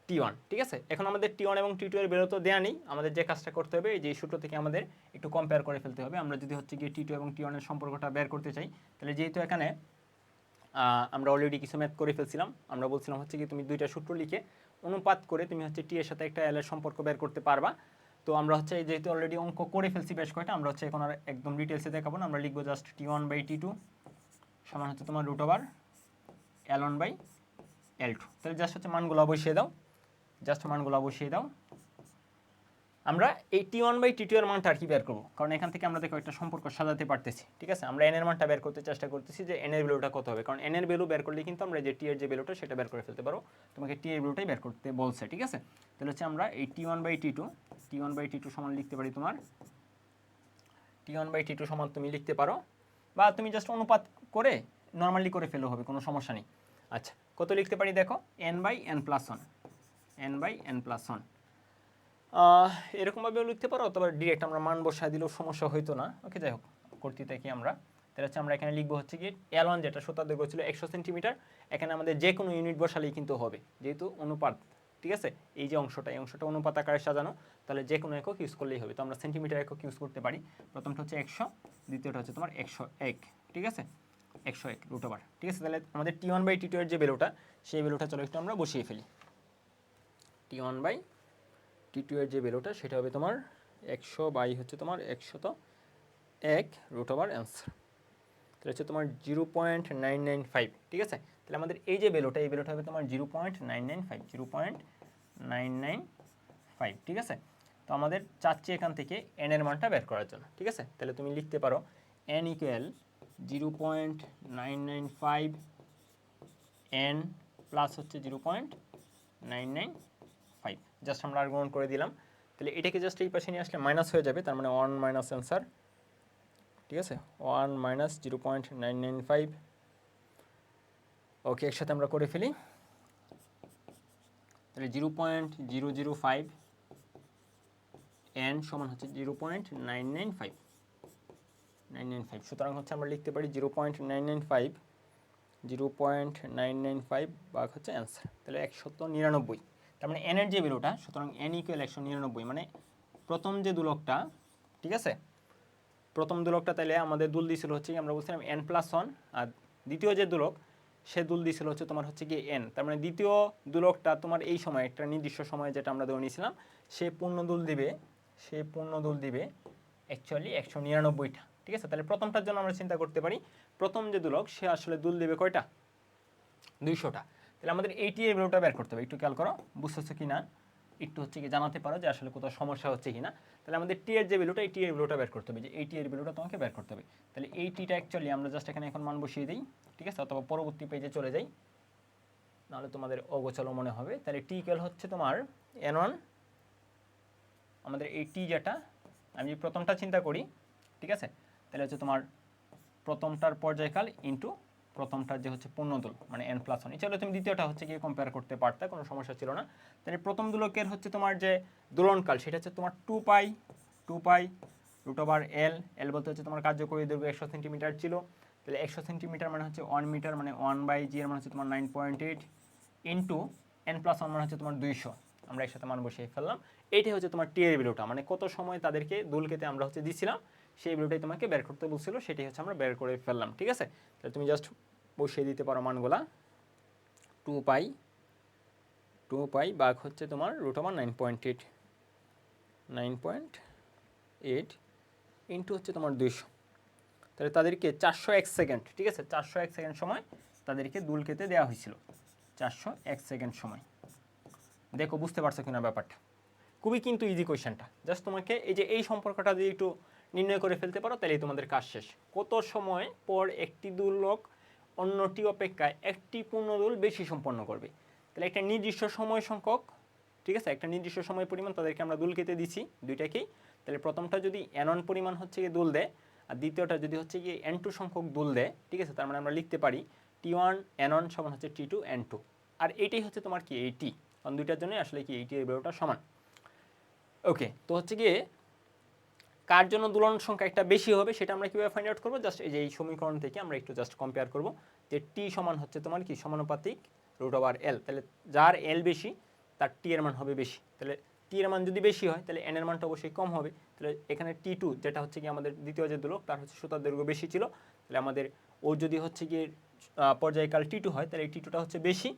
T1, ঠিক আছে। এখন আমাদের T1 এবং T2 এর বেরো তো দেওয়া নেই, আমাদের যে কাজটা করতে হবে এই যে সূত্র থেকে আমাদের একটু কম্পেয়ার করে ফেলতে হবে। আমরা যদি হচ্ছে গিয়ে T2 এবং T1 এর সম্পর্কটা বের করতে চাই, তাহলে যেহেতু এখানে আমরা অলরেডি কিছু ম্যাথ করে ফেলছিলাম, আমরা বলছিলাম হচ্ছে কি তুমি দুইটা সূত্র লিখে অনুপাত করে তুমি হচ্ছে T এর সাথে একটা L এর সম্পর্ক বের করতে পারবা। তো আমরা হচ্ছে যেহেতু অলরেডি অঙ্ক করে ফেলছি বেশ কয়টা, আমরা হচ্ছে এখন আর একদম ডিটেলসে দেখাবো না, আমরা লিখবো জাস্ট T1/T2 সমান হচ্ছে তোমার √L1/L2। তাহলে জাস্ট হচ্ছে মানগুলো বসিয়ে দাও, আমরা এই T1/T2 এর মানটা আর কি বের করবো, কারণ এখান থেকে আমরা দেখো একটা সম্পর্ক সাজাতে পারতেছি, ঠিক আছে। আমরা n এর মানটা বের করতে চেষ্টা করতেছি যে n এর ভ্যালুটা কত হবে, কারণ n এর ভ্যালু বের করলে কিন্তু আমরা যে t এর যে ভ্যালুটা সেটা বের করে ফেলতে পারো। তোমাকে t এর ভ্যালুটাই বের করতে বলছে, ঠিক আছে। তাহলে হচ্ছে আমরা এই T1/T2 সমান লিখতে পারি তোমার T1/T2 সমান তুমি লিখতে পারো, বা তুমি জাস্ট অনুপাত করে নর্মালি করে ফেলো, হবে কোনো সমস্যা নেই। আচ্ছা, কত লিখতে পারি দেখো, n/n+1 এরকমভাবেও লিখতে পারো, অথবা ডিরেক্ট আমরা মান বসায় দিলেও সমস্যা হইতো না। ওকে, যাই হোক, করতে থাকি আমরা। তাহলে হচ্ছে আমরা এখানে লিখবো হচ্ছে কি L1 যেটা সুতার দৈর্ঘ্য ছিল 100 সেন্টিমিটার, এখানে আমাদের যে কোনো ইউনিট বসালেই কিন্তু হবে, যেহেতু অনুপাত, ঠিক আছে। এই যে এই অংশটা অনুপাত আকারে সাজানো, তাহলে যে কোনো একক ইউজ করলেই হবে। তো আমরা সেন্টিমিটার একক ইউজ করতে পারি। প্রথমটা হচ্ছে 100, দ্বিতীয়টা হচ্ছে তোমার 101, ঠিক আছে, 101 ঠিক আছে। তাহলে আমাদের T1/T2 এর যে ভ্যালুটা, সেই ভ্যালুটা চলো একটু আমরা বসিয়ে ফেলি। T1/T2 এর যে ভ্যালুটা সেটা হবে তোমার 100 হচ্ছে তোমার 101 √অ্যান্সার, তাহলে হচ্ছে তোমার 0.995, ঠিক আছে। তাহলে আমাদের এই যে ভ্যালুটা, এই ভ্যালুটা হবে তোমার 0.995, ঠিক আছে। তো আমাদের চাচ্ছি এখান থেকে n এর মানটা বের করার জন্য, ঠিক আছে। তাহলে তুমি লিখতে পারো n = 0.995 n প্লাস হচ্ছে 0.995, জাস্ট আমরা আর গ্রহণ করে দিলাম। তাহলে এটাকে জাস্ট এই পাশে নিয়ে আসলে মাইনাস হয়ে যাবে, তার মানে 1 মাইনাস অ্যান্সার, ঠিক আছে, 1 মাইনাস 0.995। ওকে, একসাথে আমরা করে ফেলি। তাহলে 0.005 n সমান হচ্ছে 0.995, সুতরাং হচ্ছে আমরা লিখতে পারি 0.995 ভাগ হচ্ছে অ্যান্সার, তাহলে 199। তার মানে n এর যে ভ্যালুটা, সুতরাং n = 199, মানে প্রথম যে দোলকটা, ঠিক আছে, প্রথম দোলকটা তাহলে আমাদের দুল দিছিল হচ্ছে আমরা বলছিলাম n+1, আর দ্বিতীয় যে দোলক সে দুল দিছিল হচ্ছে তোমার হচ্ছে কি n, তার মানে দ্বিতীয় দোলকটা তোমার এই সময় একটা নির্দিষ্ট সময় যেটা আমরা ধরে নিয়েছিলাম, সে পূর্ণ দুল দিবে অ্যাকচুয়ালি 199টা, ঠিক আছে। তাহলে প্রথমটার জন্য আমরা চিন্তা করতে পারি, প্রথম যে দোলক সে আসলে দুল দিবে কয়টা, 200টা। তাহলে আমাদের এই টি এর ভ্যালুটা বের করতে হবে, একটু খেয়াল করো, বুঝতেছো কি না, একটু হচ্ছে কি জানাতে পারো যে আসলে কোথাও সমস্যা হচ্ছে কিনা। তাহলে আমাদের টি এর যে ভ্যালুটা, এই টি এর ভ্যালুটা বের করতে হবে, যে এই টি এর ভ্যালুটা তোমাকে বের করতে হবে। তাহলে এই টিটা অ্যাকচুয়ালি আমরা জাস্ট এখানে এখন মান বসিয়ে দিই, ঠিক আছে, অথবা পরবর্তী পেজে চলে যাই, নাহলে তোমাদের অগোছালো মনে হবে। তাহলে টি ইকুয়াল হচ্ছে তোমার n1, আমাদের এই টি যেটা, আমি প্রথমটা চিন্তা করি, ঠিক আছে, তাহলে হচ্ছে তোমার প্রথমটার পর্যায়কাল ইন্টু প্রথমটার যে হচ্ছে পূর্ণদোল, মানে n+1। এছাড়া তুমি দ্বিতীয়টা হচ্ছে গিয়ে কম্পেয়ার করতে পারতে, কোনো সমস্যা ছিল না। তাহলে প্রথম দোলকের হচ্ছে তোমার যে দোলনকাল সেটা হচ্ছে তোমার 2π এল, এল বলতে হচ্ছে তোমার কার্যকরী দৈর্ঘ্য 100 সেন্টিমিটার ছিল, তাহলে 100 সেন্টিমিটার মানে হচ্ছে 1 মিটার, মানে 1/g এর মানে হচ্ছে তোমার 9.8 ইন্টু n+1 মানে হচ্ছে তোমার 200, আমরা একসাথে মান বসিয়ে ফেললাম। এইটাই হচ্ছে তোমার টি এর ভ্যালুটা, মানে কত সময় তাদেরকে দুল খেতে আমরা হচ্ছে দিছিলাম সেই ভ্যালুটাই তোমাকে বের করতে বলছিল, সেটাই হচ্ছে আমরা বের করে ফেললাম। ঠিক আছে, তাহলে তুমি জাস্ট বসিয়ে দিতে পারো মানগুলা। 2 পাই ভাগ হচ্ছে তোমার √9.8 ইন্টু হচ্ছে তোমার 200, তাহলে তাদেরকে 401 সেকেন্ড, ঠিক আছে, 401 সেকেন্ড সময় তাদেরকে দুল খেতে দেওয়া হয়েছিল, 401 সেকেন্ড সময়। দেখো বুঝতে পারছো কিনা ব্যাপারটা, খুবই কিন্তু ইজি কোয়েশ্চেনটা। জাস্ট তোমাকে এই যে এই সম্পর্কটা যদি একটু নির্ণয় করে ফেলতে পারো তাহলেই তোমাদের কাজ শেষ। কত সময় পর একটি দুলক অন্যটি অপেক্ষায় একটি পূর্ণদুল বেশি সম্পন্ন করবে, তাহলে একটা নির্দিষ্ট সময় সংখ্যক, ঠিক আছে, একটা নির্দিষ্ট সময় পরিমাণ তাদেরকে আমরা দুল খেতে দিচ্ছি দুইটাকেই। তাহলে প্রথমটা যদি n1 পরিমাণ হচ্ছে গিয়ে দুল দেয় আর দ্বিতীয়টা যদি হচ্ছে গিয়ে n2 সংখ্যক দুল দেয়, ঠিক আছে, তার মানে আমরা লিখতে পারি t1 n1 সমান হচ্ছে t2 n2, আর এইটাই হচ্ছে তোমার কি এই টি, কারণ দুইটার জন্য আসলে কি এই টি এর ভ্যালুটা সমান। ওকে, তো হচ্ছে গিয়ে কার জন্য দুলন সংখ্যা একটা বেশি হবে সেটা আমরা কীভাবে ফাইন্ড আউট করবো, জাস্ট এই যে এই সমীকরণ থেকে আমরা একটু জাস্ট কম্পেয়ার করবো যে টি সমান হচ্ছে তোমার কি সমানুপাতিক √এল, তাহলে যার এল বেশি তার টি এর মান হবে বেশি, তাহলে টি এর মান যদি বেশি হয় তাহলে এন এর মানটা অবশ্যই কম হবে। তাহলে এখানে T2 যেটা হচ্ছে কি আমাদের দ্বিতীয় যে দুলক তার হচ্ছে সুতার দৈর্ঘ্য বেশি ছিল, তাহলে আমাদের ওর যদি হচ্ছে গিয়ে পর্যায়কাল T2 হয় তাহলে এই T2টা হচ্ছে বেশি,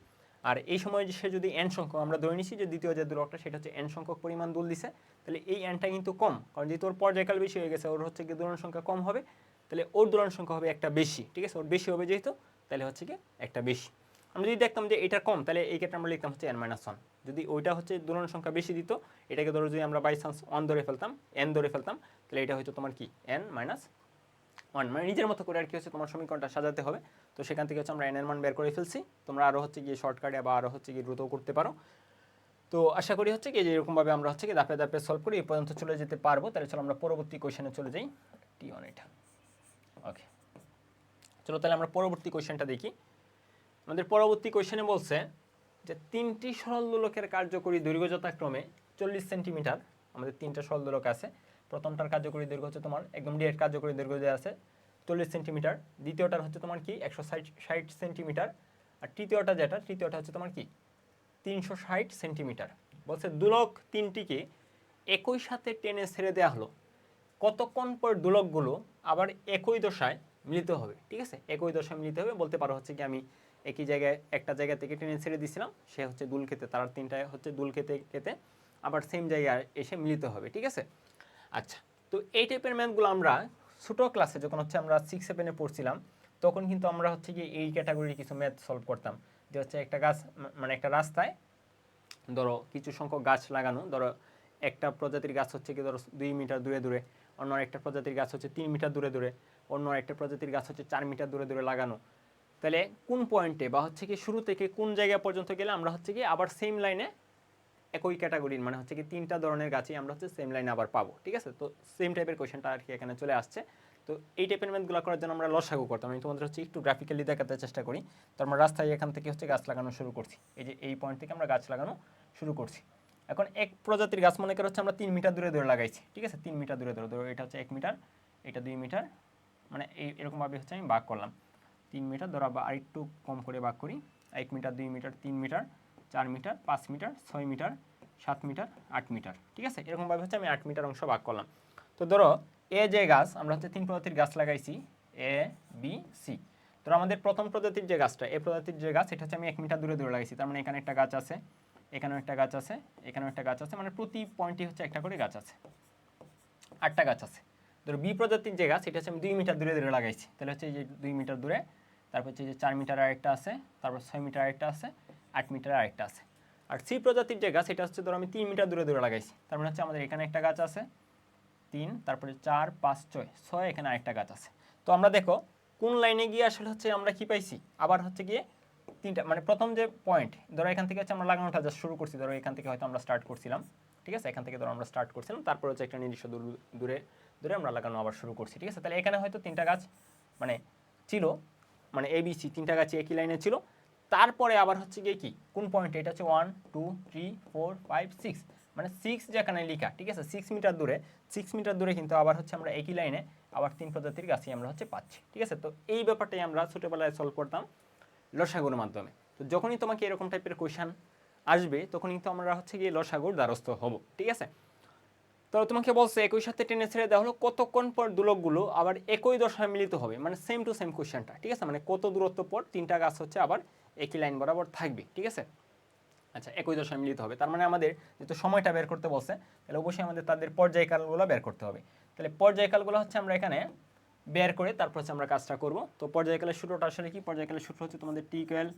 আর এই সময় সে যদি এন সংখ্যক, আমরা ধরে নিছি যে দ্বিতীয় যে দুলকটা সেটা হচ্ছে এন সংখ্যক পরিমাণ দুল দিছে, তাহলে এই এনটা কিন্তু কম, কারণ যেহেতু ওর পর্যায়কাল বেশি হয়ে গেছে ওর হচ্ছে গিয়ে দুলন সংখ্যা কম হবে, তাহলে ওর দুলন সংখ্যা হবে একটা বেশি, ঠিক আছে, ওর বেশি হবে যেহেতু তাহলে হচ্ছে কি একটা বেশি। আমরা যদি দেখতাম যে এটা কম তাহলে এই ক্ষেত্রে আমরা লিখতাম হচ্ছে n-1, যদি ওইটা হচ্ছে দুলন সংখ্যা বেশি দিত এটাকে ধরো যদি আমরা বাই চান্স 1 ধরে ফেলতাম, n ধরে ফেলতাম, তাহলে এটা হয়তো তোমার কি n-1, মানে নিজের মতো করে আর কি হচ্ছে তোমার সমীকরণটা সাজাতে হবে। তো সেখান থেকে হচ্ছে আমরা n এর মান বের করে ফেলছি, তোমরা আরও হচ্ছে গিয়ে শর্টকাটে বা আরও হচ্ছে গিয়ে দ্রুতও করতে পারো। তো আশা করি হচ্ছে কি যে এরকমভাবে আমরা হচ্ছে কি ধাপে ধাপে সলভ করি এই পর্যন্ত চলে যেতে পারবো। তাহলে চলো আমরা পরবর্তী কোয়েশনে চলে যাই, T1 এটা। ওকে, চলো তাহলে আমরা পরবর্তী কোয়েশনটা দেখি। আমাদের পরবর্তী কোয়েশনে বলছে যে তিনটি সরল দোলকের কার্যকরী দৈর্ঘ্য যথাক্রমে 40 সেন্টিমিটার, আমাদের তিনটা সরল দোলক আছে, প্রথমটার কার্যকরী দৈর্ঘ্য হচ্ছে তোমার একদম ডিরেক্ট কার্যকরী দৈর্ঘ্য যে আছে 40 সেন্টিমিটার, দ্বিতীয়টার হচ্ছে তোমার কি 160 সেন্টিমিটার, আর তৃতীয়টা হচ্ছে তোমার কি 360 সেন্টিমিটার। বলছে দোলক তিনটিকে একই সাথে টেনে ছেড়ে দেওয়া হলো, কতক্ষণ পর দোলকগুলো আবার একই দশায় মিলিত হবে, ঠিক আছে, একই দশায় মিলিত হবে। বলতে পারো হচ্ছে কি আমি একই জায়গায় একটা জায়গা থেকে টেনে ছেড়ে দিয়েছিলাম, সে হচ্ছে দুল খেতে, তার তিনটায় হচ্ছে দুল খেতে খেতে আবার সেম জায়গায় এসে মিলিত হবে, ঠিক আছে। আচ্ছা, তো এই টাইপের ম্যাথগুলো আমরা ছোটো ক্লাসে যখন হচ্ছে আমরা 6-7-এ পড়ছিলাম তখন কিন্তু আমরা হচ্ছে কি এই ক্যাটাগরির কিছু ম্যাথ সলভ করতাম, যে হচ্ছে একটা গাছ মানে একটা রাস্তায় ধরো কিছু সংখ্যক গাছ লাগানো, ধরো একটা প্রজাতির গাছ হচ্ছে কি ধরো 2 মিটার দূরে দূরে, অন্য একটা প্রজাতির গাছ হচ্ছে 3 মিটার দূরে দূরে, অন্য একটা প্রজাতির গাছ হচ্ছে 4 মিটার দূরে দূরে লাগানো। তাহলে কোন পয়েন্টে বা হচ্ছে কি শুরু থেকে কোন জায়গা পর্যন্ত গেলে আমরা হচ্ছে কি আবার সেম লাইনে একই ক্যাটাগরির মানে হচ্ছে কি তিনটা ধরনের গাছই আমরা হচ্ছে সেম লাইনে আবার পাবো, ঠিক আছে। তো সেম টাইপের কোয়েশ্চেনটা আর কি এখানে চলে আসছে। তো এই টাইপের ম্যাথগুলো করার জন্য আমরা লসাগু করতাম, আমি তোমাদের হচ্ছে একটু গ্রাফিক্যালি দেখাতে চেষ্টা করি। তো আমরা রাস্তায় এখান থেকে হচ্ছে গাছ লাগানো শুরু করছি, এই যে এই পয়েন্ট থেকে আমরা গাছ লাগানো শুরু করছি। এখন এক প্রজাতির গাছ মনে করে হচ্ছে আমরা 3 মিটার দূরে দূরে লাগাইছি, ঠিক আছে, 3 মিটার দূরে দূরে, ধরো এটা হচ্ছে 1 মিটার, এটা 2 মিটার, মানে এরকমভাবে হচ্ছে আমি ভাগ করলাম 3 মিটার, ধরো বা আরেকটু কম করে ভাগ করি 1 metre 2 metre 3 metre 4 metre 5 metre 6 metre 7 metre 8 metre, ঠিক আছে, এরকমভাবে হচ্ছে আমি 8 মিটার অংশ ভাগ করলাম। তো ধরো এ যে গাছ আমরা হচ্ছে 3 প্রজাতির গাছ লাগাইছি এ বি সি, ধরো আমাদের প্রথম প্রজাতির যে গাছটা এ প্রজাতির যে গাছ এটা হচ্ছে আমি 1 মিটার দূরে দূরে লাগাইছি, তার মানে এখানে একটা গাছ আছে, এখানেও একটা গাছ আছে, এখানেও একটা গাছ আছে, মানে প্রতি পয়েন্টে হচ্ছে একটা করে গাছ আছে, 8টা গাছ আছে। ধরো বি প্রজাতির যে গাছ এটা হচ্ছে আমি 2 মিটার দূরে দূরে লাগাইছি, তাহলে হচ্ছে এই যে 2 মিটার দূরে, তারপর হচ্ছে যে 4 মিটার আরেকটা আছে, তারপর 6 মিটার আরেকটা আছে, 8 মিটার আরেকটা আছে। আর সি প্রজাতির যে গাছ এটা হচ্ছে ধরো আমি 3 মিটার দূরে দূরে লাগাইছি, তার মানে হচ্ছে আমাদের এখানে একটা গাছ আছে 3, তারপরে 4 5 6 এখানে আরেকটা গাছ আছে। তো আমরা দেখো কোন লাইনে গিয়ে আসলে হচ্ছে আমরা কি পাইছি, আবার হচ্ছে গিয়ে তিনটা, মানে প্রথম যে পয়েন্ট ধরো এখান থেকে হচ্ছে আমরা লাগানোটা জাস্ট শুরু করছি, ধরো এখান থেকে হয়তো আমরা স্টার্ট করছিলাম, ঠিক আছে, এখান থেকে ধরো আমরা স্টার্ট করছিলাম, তারপর হচ্ছে একটা নির্দিষ্ট দূরে দূরে আমরা লাগানো আবার শুরু করছি, ঠিক আছে। তাহলে এখানে হয়তো তিনটা গাছ মানে ছিল, মানে এবিসি তিনটা গাছই একই লাইনে ছিল, তারপরে আবার হচ্ছে গিয়ে কি কোন পয়েন্টে এটা হচ্ছে 1 2 3 4 5 6, মানে 6 যেখানে লেখা, ঠিক আছে, 6 মিটার দূরে কিন্তু আবার হচ্ছে আমরা একই লাইনে আবার 3 প্রজাতির গাছই আমরা হচ্ছে পাচ্ছি, ঠিক আছে। তো এই ব্যাপারটাই আমরা ছোটোবেলায় সলভ করতাম লসাগুর মাধ্যমে। তো যখনই তোমাকে এরকম টাইপের কোয়েশন আসবে তখন কিন্তু আমরা হচ্ছে গিয়ে লসাগুর দ্বারস্থ হব, ঠিক আছে। তো তোমাকে বলছে একই সাথে টেনে ছেড়ে দেওয়া হলো কতক্ষণ পর দোলকগুলো আবার একই দশায় মিলিত হবে, মানে সেম টু সেম কোয়েশ্চেনটা, ঠিক আছে, মানে কত দূরত্ব পর তিনটা গাছ হচ্ছে আবার একই লাইন বরাবর থাকবে, ঠিক আছে। আচ্ছা, একই দশায় মিলিত হবে, তার মানে আমাদের যেহেতু সময়টা বের করতে বলছে তাহলে অবশ্যই আমাদের তাদের পর্যায়কালগুলো বের করতে হবে। তাহলে পর্যায়কালগুলো হচ্ছে আমরা এখানে বের করে তারপর হচ্ছে আমরা কাজটা করব। তো পর্যায়কালের সূত্রটা আসলে কি? পর্যায়কালের সূত্র হচ্ছে তোমাদের টি ইকুয়াল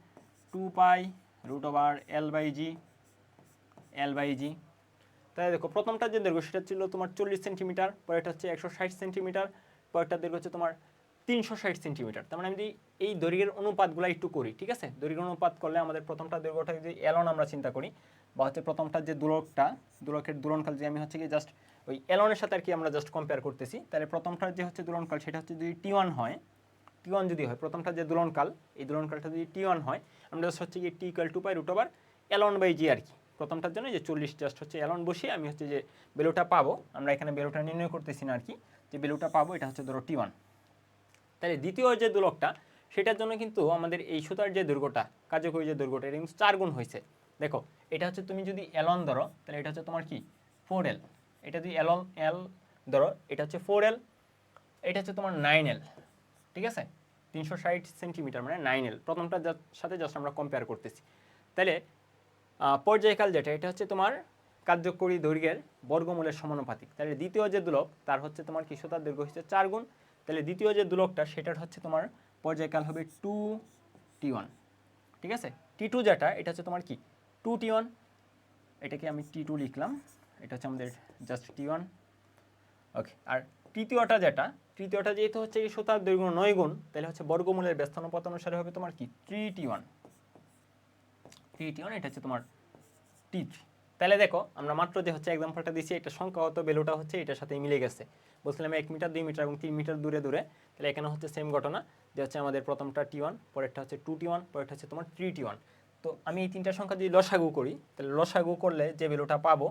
2π√L/g। তাই দেখো প্রথমটা যে দৈর্ঘ্য সেটা ছিল তোমার 40 সেন্টিমিটার, পরেরটা হচ্ছে 160 সেন্টিমিটার, পরেরটা দৈর্ঘ্য হচ্ছে তোমার 360 সেন্টিমিটার। তার মানে আমি যদি এই দৈর্ঘ্যের অনুপাতগুলো একটু করি, ঠিক আছে, দৈর্ঘ্যের অনুপাত করলে আমাদের প্রথমটা দৈর্ঘ্যটা যদি এলন আমরা চিন্তা করি, বা হচ্ছে প্রথমটার যে দোলকের দোলনকাল যে আমি হচ্ছে কি জাস্ট ওই এলনের সাথে আর কি আমরা জাস্ট কম্পেয়ার করতেছি, তাহলে প্রথমটার যে হচ্ছে দোলনকাল সেটা হচ্ছে যদি টি1 হয়, টি1 যদি হয় প্রথমটা যে দোলনকাল, এই দোলনকালটা যদি টি1 হয়, আমরা জাস্ট হচ্ছে কি টি ইকুয়াল 2π√Ln/g আর কি, প্রথমটার জন্য যে 40 জাস্ট হচ্ছে এলন বসিয়ে আমি হচ্ছে যে ভ্যালুটা পাবো, আমরা এখানে ভ্যালুটা নির্ণয় করতেছি না আর কি, যে ভ্যালুটা পাবো এটা হচ্ছে ধরো টি1। তাহলে দ্বিতীয় যে দোলকটা সেটার জন্য কিন্তু আমাদের এই সুতার যে দৈর্ঘ্যটা, কার্যকরী যে দৈর্ঘ্যটা, এটা কিন্তু 4 গুণ হয়েছে। দেখো এটা হচ্ছে তুমি যদি এলন ধরো তাহলে এটা হচ্ছে তোমার কি 4L, এটা যদি এল ধরো এটা হচ্ছে 4L, এটা হচ্ছে তোমার 9L, ঠিক আছে, 360 সেন্টিমিটার মানে 9L, প্রথমটার সাথে জাস্ট আমরা কম্পেয়ার করতেছি। তাহলে পর্যায়কাল যেটা এটা হচ্ছে তোমার কার্যকরী দৈর্ঘ্যের বর্গমূলের সমানুপাতিক। তাহলে দ্বিতীয় যে দোলক তার হচ্ছে তোমার কি সুতার দৈর্ঘ্য হচ্ছে 4 গুণ, তাহলে দ্বিতীয় যে দোলকটা সেটার হচ্ছে তোমার পর্যায়কাল হবে 2t1, ঠিক আছে। টি2 যেটা এটা হচ্ছে তোমার কি 2t1, এটাকে আমি টি2 লিখলাম, এটা হচ্ছে আমাদের জাস্ট টি1, ওকে। আর তৃতীয়টা যেহেতু হচ্ছে এই সুতার দৈর্ঘ্য 9 গুণ, তাহলে হচ্ছে বর্গমূলের ব্যস্তানুপাত অনুসারে হবে তোমার কি 3t1, এটা হচ্ছে তোমার টি3। তাহলে দেখো আমরা মাত্র যে হচ্ছে এক্সাম্পলটা দিচ্ছি এটা সংখ্যাগত ভ্যালুটা হচ্ছে এটার সাথে মিলে গেছে, বলছিলাম 1 মিটার 2 মিটার এবং 3 মিটার দূরে, তাহলে এখানে হচ্ছে সেম ঘটনা, যে হচ্ছে আমাদের প্রথমটা টি1, পরেরটা হচ্ছে 2t1, পরেরটা হচ্ছে তোমার 3t1। তো আমি এই তিনটা সংখ্যা যদি লসাগু করি তাহলে লসাগু করলে যে ভ্যালুটা পাবো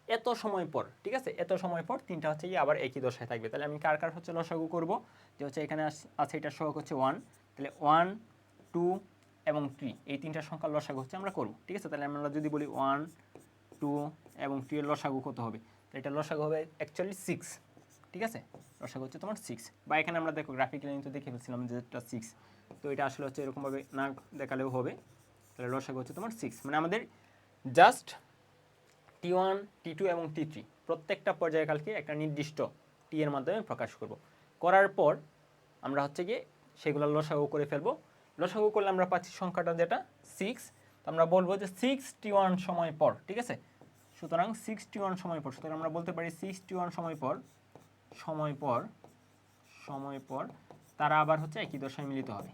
এত সময় পর, ঠিক আছে, এত সময় পর তিনটা হচ্ছে আবার একই দশায় থাকবে। তাহলে আমি কার হচ্ছে লসাগু করব, যে হচ্ছে এখানে আছে এটার সহগ হচ্ছে 1, তাহলে 1 2 এবং 3 এই তিনটা সংখ্যার লসাগু হচ্ছে আমরা করব, ঠিক আছে। তাহলে আমরা যদি বলি 1 2 এবং 3 এর লসাগু কত হবে, তো এটা লসাগু হবে অ্যাকচুয়ালি 6, ঠিক আছে, লসাগু হচ্ছে তোমার 6, বা এখানে আমরা দেখো গ্রাফিক্যালি কিন্তু দেখে ফেলছিলাম যে এটা 6, তো এটা আসলে হচ্ছে এরকমভাবে না দেখালেও হবে, তাহলে লসাগু হচ্ছে তোমার 6, মানে আমাদের জাস্ট টি1 টি2 এবং টি3 প্রত্যেকটা পর্যায়কালকে একটা নির্দিষ্ট টি এর মাধ্যমে প্রকাশ করব, করার পর আমরা হচ্ছে গিয়ে সেগুলো লসাগু করে ফেলবো। লসাগু করলে আমরা পাচ্ছি সংখ্যাটা যেটা 6, তো আমরা বলবো যে 6t1 সময় পর, ঠিক আছে, সুতরাং 6t1 সময় পর, সুতরাং আমরা বলতে পারি 6t1 সময় পর তারা আবার হচ্ছে একই দশায় মিলিত হবে,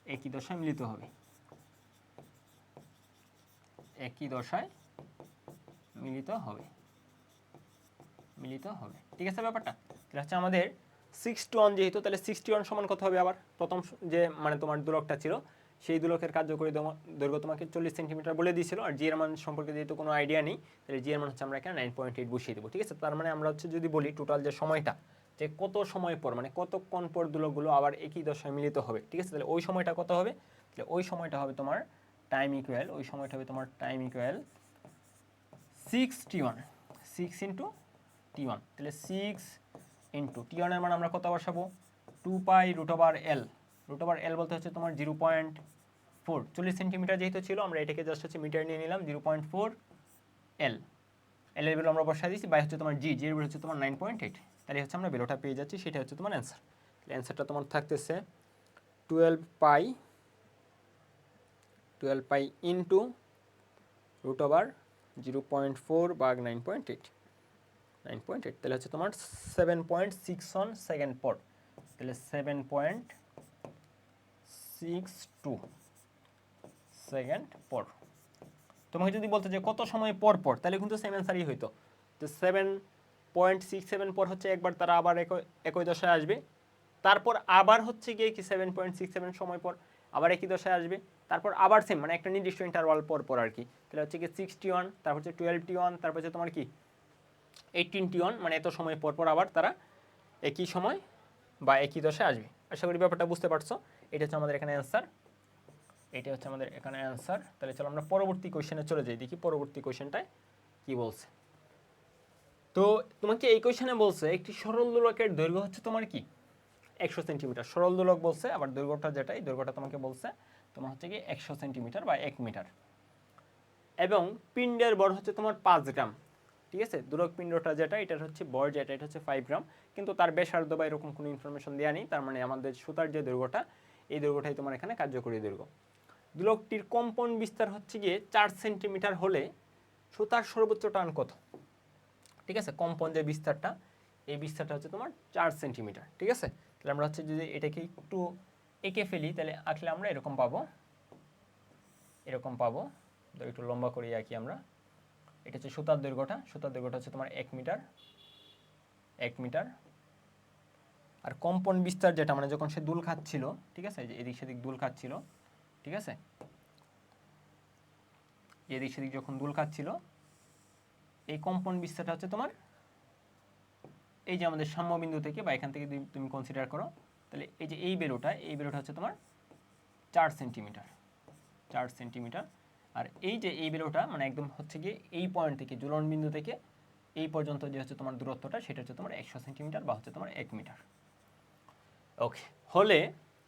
একই দশায় মিলিত হবে, ঠিক আছে ব্যাপারটা। তাহলে হচ্ছে আমাদের 6t1 যেহেতু, তাহলে 6t1 সমান কত হবে, আবার প্রথম যে মানে তোমার দোলকটা ছিল সেই দোলকের কার্যকরী দৈর্ঘ্য তোমাকে 40 সেন্টিমিটার বলে দিয়েছিল, আর জি এর মান সম্পর্কে যেহেতু কোনো আইডিয়া নেই, তাহলে জি এর মান হচ্ছে আমরা এখানে 9.8 বসিয়ে দেবো, ঠিক আছে। তার মানে আমরা হচ্ছে যদি বলি টোটাল যে সময়টা, যে কত সময় পর মানে কতক্ষণ পর দোলকগুলো আবার একই দশায় মিলিত হবে, ঠিক আছে, তাহলে ওই সময়টা কত হবে, তাহলে ওই সময়টা হবে তোমার টাইম ইকুয়াল 6t1, 6 ইন্টু টি1, তাহলে 6 ইন্টু টি1 এর মান আমরা কত বসাবো 2π√L, √L বলতে হচ্ছে তোমার 0.4, 40 সেন্টিমিটার যেহেতু ছিল আমরা এটাকে জাস্ট হচ্ছে মিটার নিয়ে নিলাম, 0.4 L, এল এর ভ্যালু আমরা বসাই দিয়েছি, বাই হচ্ছে তোমার জি এর ভ্যালু হচ্ছে তোমার 9.8, তাহলে হচ্ছে আমরা ভ্যালুটা পেয়ে যাচ্ছি, সেটা হচ্ছে তোমার অ্যান্সার। তাহলে অ্যান্সারটা তোমার থাকতেছে 12π ইন্টু √0.4 ভাগ 9.8, তাহলে হচ্ছে তোমার 7.61 সেকেন্ড পর, তাহলে 7.62 সেকেন্ড পর। তোমাকে যদি বলতো যে কত সময় পর পর, তাহলে কিন্তু সেম অ্যান্সারই হইতো, তো 7.67 পর হচ্ছে একবার তারা আবার একই দশায় আসবে, তারপর আবার হচ্ছে গিয়ে কি 7.67 সময় পর আবার একই দশায় আসবে, তারপর আবার সেম মানে একটা নির্দিষ্ট ইন্টারভাল পর পর আর কি। তাহলে হচ্ছে কি 61, তারপর হচ্ছে 12T1, তারপর হচ্ছে তোমার কি 18T1, মানে এত সময় পর পর আবার তারা একই সময় বা একই দশায় আসবে। আশা করি ব্যাপারটা বুঝতে পারছো। এটা হচ্ছে আমাদের এখানে অ্যান্সার, এটা হচ্ছে আমাদের এখানে অ্যান্সার। তাহলে চলো আমরা পরবর্তী কোয়েশ্চেনে চলে যাই, দেখি পরবর্তী কোয়েশ্চেনটায় কি বলছে। তো তোমাকে এই কোয়েশ্চেনে বলছে একটি সরল দোলকের দৈর্ঘ্য হচ্ছে তোমার কি 100 সেন্টিমিটার। সরল দোলক বলছে, আবার দৈর্ঘ্যটা যেটা, এই দৈর্ঘ্যটা তোমাকে বলছে তোমার হচ্ছে কি 100 সেন্টিমিটার বা 1 মিটার, এবং পিণ্ডের ভর হচ্ছে তোমার 5 গ্রাম। ঠিক আছে, দোলক পিণ্ডটা যেটা, এটার হচ্ছে ভর যেটা, এটা হচ্ছে 5 গ্রাম, কিন্তু তার ব্যাসার্ধ বা এরকম কোনো ইনফরমেশন দেওয়া নেই। তার মানে আমাদের সুতার যে দৈর্ঘ্যটা, এই দৈর্ঘ্যটাই তোমার এখানে কার্যকরী দৈর্ঘ্য। দোলকটির কম্পন বিস্তার হচ্ছে গিয়ে 4 সেন্টিমিটার হলে সুতার সর্বোচ্চ টান কত? ঠিক আছে, কম্পন যে বিস্তারটা, এই বিস্তারটা হচ্ছে তোমার 4 সেন্টিমিটার। ঠিক আছে, তাহলে আমরা হচ্ছে যদি এটাকে একটু এঁকে ফেলি, তাহলে আঁকলে আমরা এরকম পাবো, এরকম পাবো। তো একটু লম্বা করে আঁকি আমরা। এটা হচ্ছে সুতার দৈর্ঘ্যটা, সুতার দৈর্ঘ্যটা হচ্ছে তোমার 1 মিটার, 1 মিটার। আর কম্পন বিস্তার যেটা, মানে যখন সে দুল খাচ্ছিল, ঠিক আছে, যে এদিক সেদিক দুল খাচ্ছিল, ঠিক আছে, এদিক সেদিক যখন দুল খাচ্ছিল, এই কম্পন বিস্তারটা হচ্ছে তোমার এই যে আমাদের সাম্যবিন্দু থেকে বা এখান থেকে তুমি কনসিডার করো, তাহলে এই যে এই বেলুটা, এই বেলুটা হচ্ছে তোমার 4 সেন্টিমিটার, 4 সেন্টিমিটার। আর এই যে এই বেলুটা মানে একদম হচ্ছে গিয়ে এই পয়েন্ট থেকে, ঝুলন বিন্দু থেকে এই পর্যন্ত যে হচ্ছে তোমার দূরত্বটা, সেটা হচ্ছে তোমার 100 সেন্টিমিটার বা হচ্ছে তোমার 1 মিটার। ওকে, হলে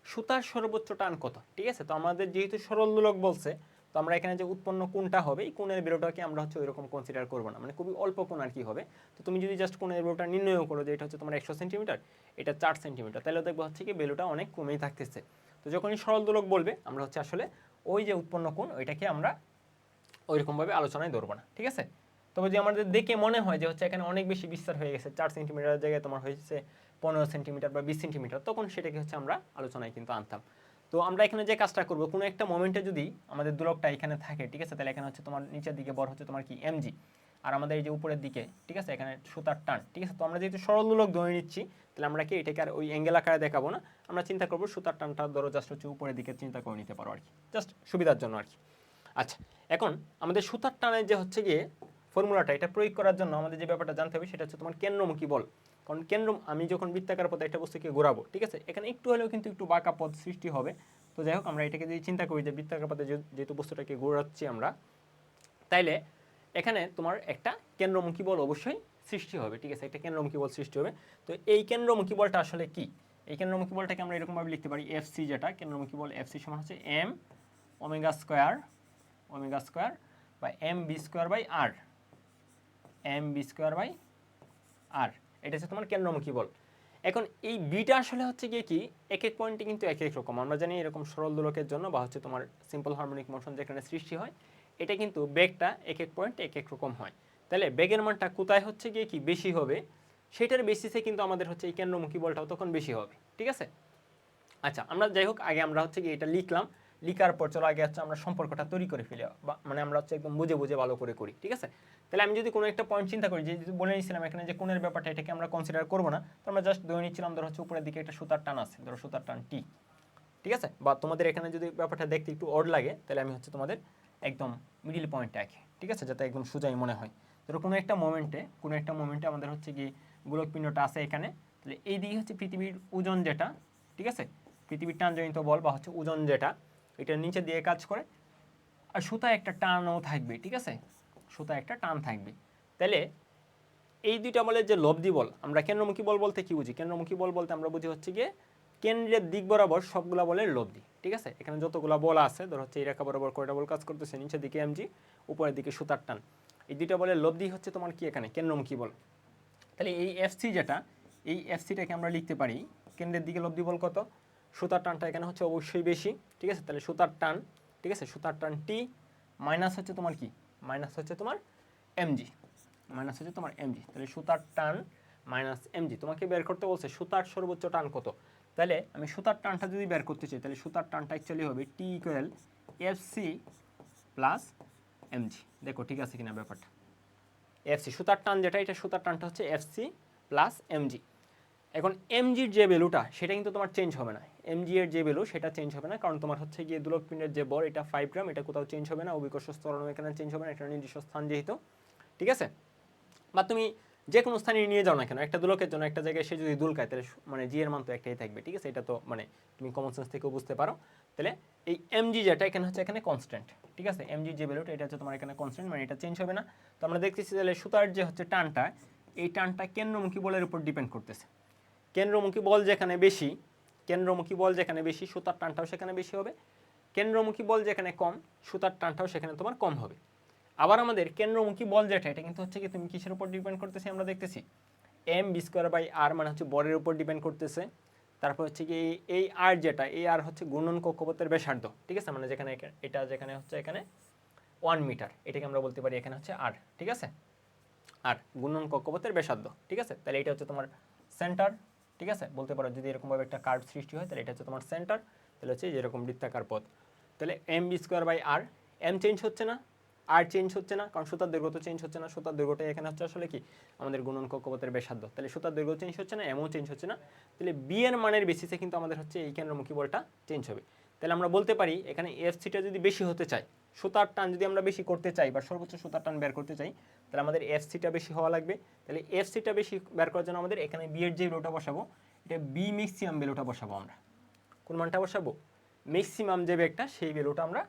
সুতার সর্বোচ্চ টান কত? ঠিক আছে, তো আমাদের যেহেতু সরল দোলক বলছে, তো আমরা এখানে যে উৎপন্ন কোণটা হবে, এই কোণের বেরোটাকে আমরা হচ্ছে ওইরকম কনসিডার করবো না, মানে খুবই অল্প কোণ আর কি হবে। তো তুমি যদি জাস্ট কোণের বেরোটা নির্ণয় করো যে এটা হচ্ছে তোমার 100 সেন্টিমিটার, এটা 4 সেন্টিমিটার, তাহলে দেখবো হচ্ছে কি বেলুটা অনেক কমেই থাকতেছে। তো যখনই সরল দোলক বলবে, আমরা হচ্ছে আসলে ওই যে উৎপন্ন কোণ, ওইটাকে আমরা ওইরকমভাবে আলোচনায় ধরবো না। ঠিক আছে, তবে যদি আমাদের দেখে মনে হয় যে হচ্ছে এখানে অনেক বেশি বিস্তার হয়ে গেছে, 4 সেন্টিমিটারের জায়গায় তোমার হয়েছে 15 সেন্টিমিটার বা 20 সেন্টিমিটার, তখন সেটাকে হচ্ছে আমরা আলোচনায় কিন্তু আনতাম। তো আমরা এখানে যে কাজটা করবো, কোনো একটা মোমেন্টে যদি আমাদের দোলকটা এখানে থাকে, ঠিক আছে, তাহলে এখানে হচ্ছে তোমার নিচের দিকে বর হচ্ছে তোমার কি mg, আর আমাদের এই যে উপরের দিকে, ঠিক আছে, এখানে সুতার টান। ঠিক আছে, তো আমরা যেহেতু সরল দোলক ধরে নিচ্ছি, তাহলে আমরা কি এটাকে আর ওই অ্যাঙ্গেল আকারে দেখাবো না, আমরা চিন্তা করবো সুতার টানটা ধরো জাস্ট হচ্ছে উপরের দিকে চিন্তা করে নিতে পারো আর কি, জাস্ট সুবিধার জন্য আর কি। আচ্ছা, এখন আমাদের সুতার টানের যে হচ্ছে গিয়ে ফর্মুলাটা, এটা প্রয়োগ করার জন্য আমাদের যে ব্যাপারটা জানতে হবে, সেটা হচ্ছে তোমার কেন্দ্রমুখী বল। কারণ আমি যখন বৃত্তাকার পথে একটা বস্তুকে ঘোরাবো, ঠিক আছে, এখানে একটু হলেও কিন্তু একটু বাঁকা পথ সৃষ্টি হবে। তো যাই হোক, আমরা এটাকে যদি চিন্তা করি যে বৃত্তাকার পথে যেহেতু বস্তুটাকে ঘোরাচ্ছি আমরা, তাইলে এখানে তোমার একটা কেন্দ্রমুখী বল অবশ্যই সৃষ্টি হবে। ঠিক আছে, একটা কেন্দ্রমুখী বল সৃষ্টি হবে। তো এই কেন্দ্রমুখী বলটা আসলে কি? এই কেন্দ্রমুখী বলটাকে আমরা এরকমভাবে লিখতে পারি, এফসি, যেটা কেন্দ্রমুখী বল, এফসি সমান হচ্ছে M omega square, omega square বা M B square by R, M B square by R. এটা হচ্ছে তোমার কেন্দ্রমুখী বল। এখন এই বিটা আসলে হচ্ছে গিয়ে কি, এক এক পয়েন্টে কিন্তু এক এক রকম। আমরা জানি এরকম সরল দোলকের জন্য বা হচ্ছে তোমার সিম্পল হারমোনিক মোশন যেখানে সৃষ্টি হয়, এটা কিন্তু বেগটা এক এক পয়েন্টে এক এক রকম হয়। তাহলে বেগের মানটা কোথায় হচ্ছে গিয়ে কি বেশি হবে, সেটার বেসিসে কিন্তু আমাদের হচ্ছে এই কেন্দ্রমুখী বলটাও তখন বেশি হবে। ঠিক আছে, আচ্ছা, আমরা যাই হোক আগে আমরা হচ্ছে কি এটা লিখলাম, লিখার পর চলো আগে হচ্ছে আমরা সম্পর্কটা তৈরি করে ফেলি, বা মানে আমরা হচ্ছে একদম বুঝে বুঝে ভালো করে করি। ঠিক আছে, তাহলে আমি যদি কোনো একটা পয়েন্ট চিন্তা করি, যে যদি বলে নিয়েছিলাম এখানে যে কোণের ব্যাপারটা, এটাকে আমরা কনসিডার করবো না, তো আমরা জাস্ট ধরে নিচ্ছিলাম ধরো হচ্ছে উপরের দিকে একটা সুতার টান আছে, ধরো সুতার টান টি। ঠিক আছে, বা তোমাদের এখানে যদি ব্যাপারটা দেখতে একটু অড লাগে, তাহলে আমি হচ্ছে তোমাদের একদম মিডিল পয়েন্টে আঁকি, ঠিক আছে, যাতে একদম সোজাই মনে হয়। ধরো কোনো একটা মোমেন্টে আমাদের হচ্ছে কি গোলকপিণ্ডটা আছে এখানে, তাহলে এই দিকে হচ্ছে পৃথিবীর ওজন যেটা, ঠিক আছে, পৃথিবীর টানজনিত বল বা হচ্ছে ওজন যেটা, এটা নিচে দিয়ে কাজ করে, আর সুতায় একটা টানও থাকবে। ঠিক আছে, সুতায় একটা টান থাকবে। তাহলে এই দুইটা বলের যে লব্ধি বল, আমরা কেন্দ্রমুখী বল বলতে কি বুঝি? কেন্দ্রমুখী বল বলতে আমরা বুঝি হচ্ছে গিয়ে কেন্দ্রের দিক বরাবর সবগুলা বলের লব্ধি। ঠিক আছে, এখানে যতগুলা বল আছে, ধর হচ্ছে এই রেখা বরাবর কয়টা বল কাজ করতেছে, নিচের দিকে এমজি, উপরের দিকে সুতার টান, এই দুইটা বলের লব্ধি হচ্ছে তোমার কি এখানে কেন্দ্রমুখী বল। তাহলে এই এফসি যেটা, এই এফসিটাকে আমরা লিখতে পারি কেন্দ্রের দিকে লব্ধি বল কত, সুতার টানটা এখানে হচ্ছে অবশ্যই বেশি। ঠিক আছে, তাহলে সুতার টান, ঠিক আছে, সুতার টান টি মাইনাস হচ্ছে তোমার কি, মাইনাস হচ্ছে তোমার এমজি, মাইনাস হচ্ছে তোমার এমজি। তাহলে সুতার টান মাইনাস এমজি, তোমাকে বের করতে বলছে সুতার সর্বোচ্চ টান কত। তাহলে আমি সুতার টানটা যদি বের করতে চাই, তাহলে সুতার টানটা অ্যাকচুয়ালি হবে T equal FC plus MG. দেখো ঠিক আছে কিনা ব্যাপারটা, এফসি সুতার টান যেটা, এটা সুতার টানটা হচ্ছে এফসি প্লাস এমজি। এখন এমজির যে ভ্যালুটা সেটা কিন্তু তোমার চেঞ্জ হবে না, এমজি এর যে ভ্যালু সেটা চেঞ্জ হবে না, কারণ তোমার হচ্ছে গিয়ে দুলক পিণ্ডের যে বর এটা 5 গ্রাম, এটা কোথাও চেঞ্জ হবে না, অভিকর্ষ ত্বরণ এখানে চেঞ্জ হবে না, এটা নির্দিষ্ট স্থান যেহেতু, ঠিক আছে। বা তুমি যে কোনো স্থানে নিয়ে যাও না কেন, একটা দোলকের জন্য একটা জায়গায় সে যদি দুলকায় তাহলে মানে জি এর মান তো একটাই থাকবে, ঠিক আছে, এটা তো মানে তুমি কমন সেন্স থেকেও বুঝতে পারো। তাহলে এই এমজি যেটা এখানে হচ্ছে এখানে কনস্ট্যান্ট, ঠিক আছে, এমজি যে ভ্যালুটা এটা হচ্ছে তোমার এখানে কনস্ট্যান্ট, মানে এটা চেঞ্জ হবে না। তো আমরা দেখতেছি তাহলে সুতার যে হচ্ছে টানটা, এই টানটা কেন্দ্রমুখী বলের উপর ডিপেন্ড করতেছে। কেন্দ্রমুখী বল যেখানে বেশি, কেন্দ্রমুখী বল যেখানে বেশি সুতার টানটাও সেখানে বেশি হবে, কেন্দ্রমুখী বল যেখানে কম সুতার টানটাও সেখানে তোমার কম হবে। আবার আমাদের কেন্দ্রমুখী বল যেটা এটা কিন্তু হচ্ছে কি তুমি কিসের উপর ডিপেন্ড করতেছে আমরা দেখতেছি এম বি স্কোয়ার বাই আর, মানে হচ্ছে বরের উপর ডিপেন্ড করতেছে। তারপর হচ্ছে কি এই আর যেটা, এই আর হচ্ছে গুণন কক্ষপথের ব্যাসার্ধ, ঠিক আছে, মানে যেখানে এটা যেখানে হচ্ছে এখানে 1 মিটার, এটাকে আমরা বলতে পারি এখানে হচ্ছে আর, ঠিক আছে, আর গুণন কক্ষপথের ব্যাসার্ধ, ঠিক আছে। তাহলে এটা হচ্ছে তোমার সেন্টার, ঠিক আছে, বলতে পারো যদি এরকমভাবে একটা কার্ভ সৃষ্টি হয় তাহলে এটা হচ্ছে তোমার সেন্টার, তাহলে হচ্ছে যেরকম বৃত্তাকার পথ। তাহলে M B square by R, M change হচ্ছে না, আর চেঞ্জ হচ্ছে না, কারণ সুতার দৈর্ঘ্য তো চেঞ্জ হচ্ছে না, সুতার দৈর্ঘ্যটা এখানে হচ্ছে আসলে কি আমাদের গুণন কক্ষপথের ব্যাসার্ধ, তাহলে সুতার দৈর্ঘ্য চেঞ্জ হচ্ছে না, এমও চেঞ্জ হচ্ছে না, তাহলে বি এর মানের বেসিসে কিন্তু আমাদের হচ্ছে এই কেন্দ্রমুখী বলটা চেঞ্জ হবে। তাহলে আমরা বলতে পারি এখানে এফ সিটা যদি বেশি হতে চাই, সুতার টান যদি আমরা বেশি করতে চাই বা সর্বোচ্চ সুতার টান বের করতে চাই, তাহলে আমাদের এফ সিটা বেশি হওয়া লাগবে। তাহলে এফ সিটা বেশি বের করার জন্য আমাদের এখানে বি এর যে ভ্যালুটা বসাবো, এটা বি ম্যাক্সিমাম ভ্যালুটা বসাবো আমরা। কোন মানটা বসাবো? ম্যাক্সিমাম যে বেগটা সেই ভ্যালুটা আমরা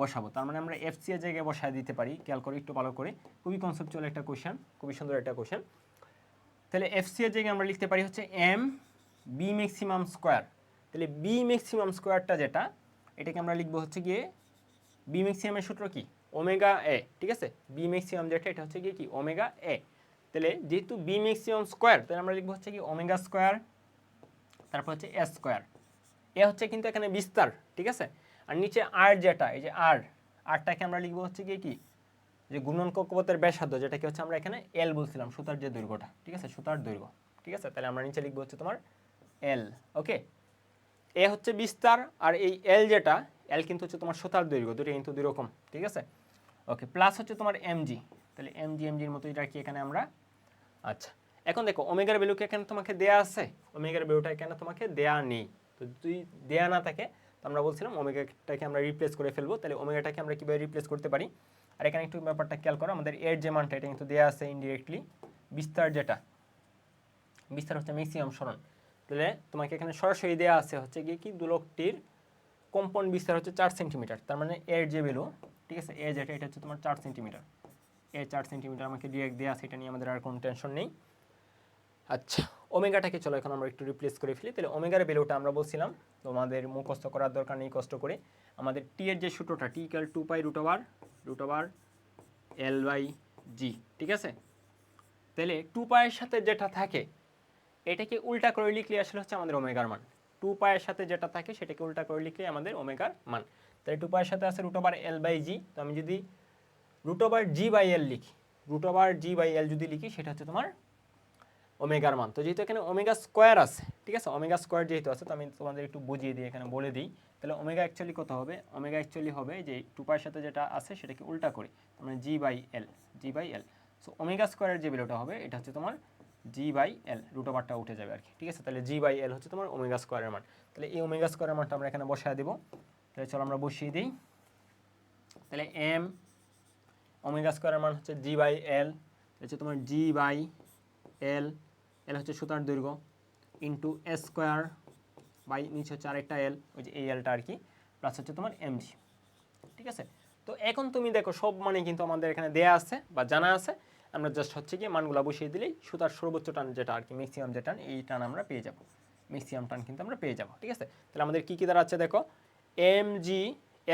বসাবো। তার মানে আমরা এফ সি এর জায়গায় বসায় দিতে পারি, খেয়াল করে একটু ভালো করে, খুবই কনসেপচুয়াল একটা কোশ্চেন, খুবই সুন্দর একটা কোশ্চেন। তাহলে এফ সি এর জায়গায় আমরা লিখতে পারি হচ্ছে এম বি ম্যাক্সিমাম স্কোয়ার। তাহলে বি ম্যাক্সিমাম স্কোয়ারটা যেটা, এটাকে আমরা লিখবো হচ্ছে গিয়ে বি ম্যাক্সিমামের সূত্র কি ওমেগা এ, ঠিক আছে, বি ম্যাক্সিমাম যেটা এটা হচ্ছে গিয়ে কি ওমেগা এ। তাহলে যেহেতু বি ম্যাক্সিমাম স্কোয়ার, তাহলে আমরা লিখবো হচ্ছে কি ওমেগা স্কোয়ার, তারপর হচ্ছে এ স্কোয়ার, এ হচ্ছে কিন্তু এখানে বিস্তার, ঠিক আছে, আর নিচে আর যেটা এই যে আর, আরটাকে আমরা লিখবো হচ্ছে গিয়ে কি যে গুণন কক্ষপথের ব্যাসার্ধ, যেটাকে হচ্ছে আমরা এখানে এল বলছিলাম, সুতার যে দৈর্ঘ্যটা, ঠিক আছে, সুতার দৈর্ঘ্য, ঠিক আছে। তাহলে আমরা নিচে লিখবো হচ্ছে তোমার এল, ওকে। এ হচ্ছে বিস্তার, আর এই এল যেটা, এল কিন্তু হচ্ছে তোমার সুতার দৈর্ঘ্য, দুটো কিন্তু দুই রকম, ঠিক আছে, ওকে। প্লাস হচ্ছে তোমার এমজি, তাহলে এমজি এমজির মতোই রাখি এখানে আমরা। আচ্ছা, এখন দেখো ওমেগার ভ্যালুকে এখানে তোমাকে দেয়া আছে, ওমেগার ভ্যালুটা এখানে তোমাকে দেয়া নেই, তো যদি দেয়া না থাকে তো আমরা বলছিলাম ওমেগাটাকে আমরা রিপ্লেস করে ফেলবো। তাহলে ওমেগাটাকে আমরা কীভাবে রিপ্লেস করতে পারি, আর এখানে একটু ব্যাপারটা খেয়াল করো, আমাদের এর যে মানটা এটা কিন্তু দেয়া আছে ইনডিরেক্টলি, বিস্তার যেটা, বিস্তার হচ্ছে ম্যাক্সিমাম সরণ, তাহলে তোমাকে এখানে সরাসরি দেয়া আছে হচ্ছে গিয়ে কি দোলকটির কম্পন বিস্তার হচ্ছে 4 সেন্টিমিটার, তার মানে এর যে ভ্যালু, ঠিক আছে, এ যেটা এটা হচ্ছে তোমার 4 সেন্টিমিটার, এ 4 সেন্টিমিটার আমাকে ডিরেক্ট দেওয়া আছে, এটা নিয়ে আমাদের আর কোনো টেনশন নেই। আচ্ছা, ওমেগাটাকে চলো এখন আমরা একটু রিপ্লেস করে ফেলি। তাহলে ওমেগার ভ্যালুটা আমরা বলছিলাম তোমাদের মুখস্থ করার দরকার নেই কষ্ট করে, আমাদের টি এর যে সূত্রটা T equal 2 pi root over L by G, ঠিক আছে। তাহলে 2 পায়ের সাথে যেটা থাকে এটাকে উল্টা করে লিখলে আসলে হচ্ছে আমাদের ওমেগার মান, 2 পায়ের সাথে যেটা থাকে সেটাকে উল্টা করে লিখলে আমাদের ওমেগার মান। তাহলে 2 পায়ের সাথে আছে root over L by G, তো আমি যদি root over G by L লিখি, root over G by L যদি লিখি সেটা হচ্ছে তোমার ওমেগার মান। তো যেহেতু এখানে ওমেগা স্কোয়ার আছে, ঠিক আছে, ওমেগা স্কোয়ার যেহেতু আছে তো আমি তোমাদের একটু বুঝিয়ে দিই, এখানে বলে দিই। তাহলে ওমেগা অ্যাকচুয়ালি কত হবে, ওমেগা অ্যাকচুয়ালি হবে যে 2 পায়ের সাথে যেটা আছে সেটাকে উল্টা করি, মানে G by L, G by L. So omega স্কোয়ারের যে ভ্যালুটা হবে এটা হচ্ছে তোমার জি বাই এল, রুট ওভারটা উঠে যাবে আর কি, ঠিক আছে। তাহলে জি বাই এল হচ্ছে তোমার ওমেগা স্কোয়ারের মান। তাহলে এই ওমেগা স্কোয়ারের মানটা আমরা এখানে বসায় দেবো। তাহলে চলো আমরা বসিয়ে দিই। তাহলে এম ওমেগা স্কোয়ারের মান হচ্ছে জি বাই এল, হচ্ছে তোমার জি বাই এল, এল হচ্ছে সুতার দৈর্ঘ্য, ইন্টু এ স্কোয়ার বাই নিচে হচ্ছে আরেকটা এল, ওই যে এই এলটা আর কি, প্লাস হচ্ছে তোমার এমজি, ঠিক আছে। তো এখন তুমি দেখো সব মানে কিন্তু আমাদের এখানে দেয়া আছে বা জানা আছে, আমরা জাস্ট হচ্ছে কি মানগুলো বসিয়ে দিলেই সুতার সর্বোচ্চ টান যেটা আর কি ম্যাক্সিমাম যে টান, এই টান আমরা পেয়ে যাব, ম্যাক্সিমাম টান কিন্তু আমরা পেয়ে যাব, ঠিক আছে। তাহলে আমাদের কী কী দাঁড়াচ্ছে দেখো, M G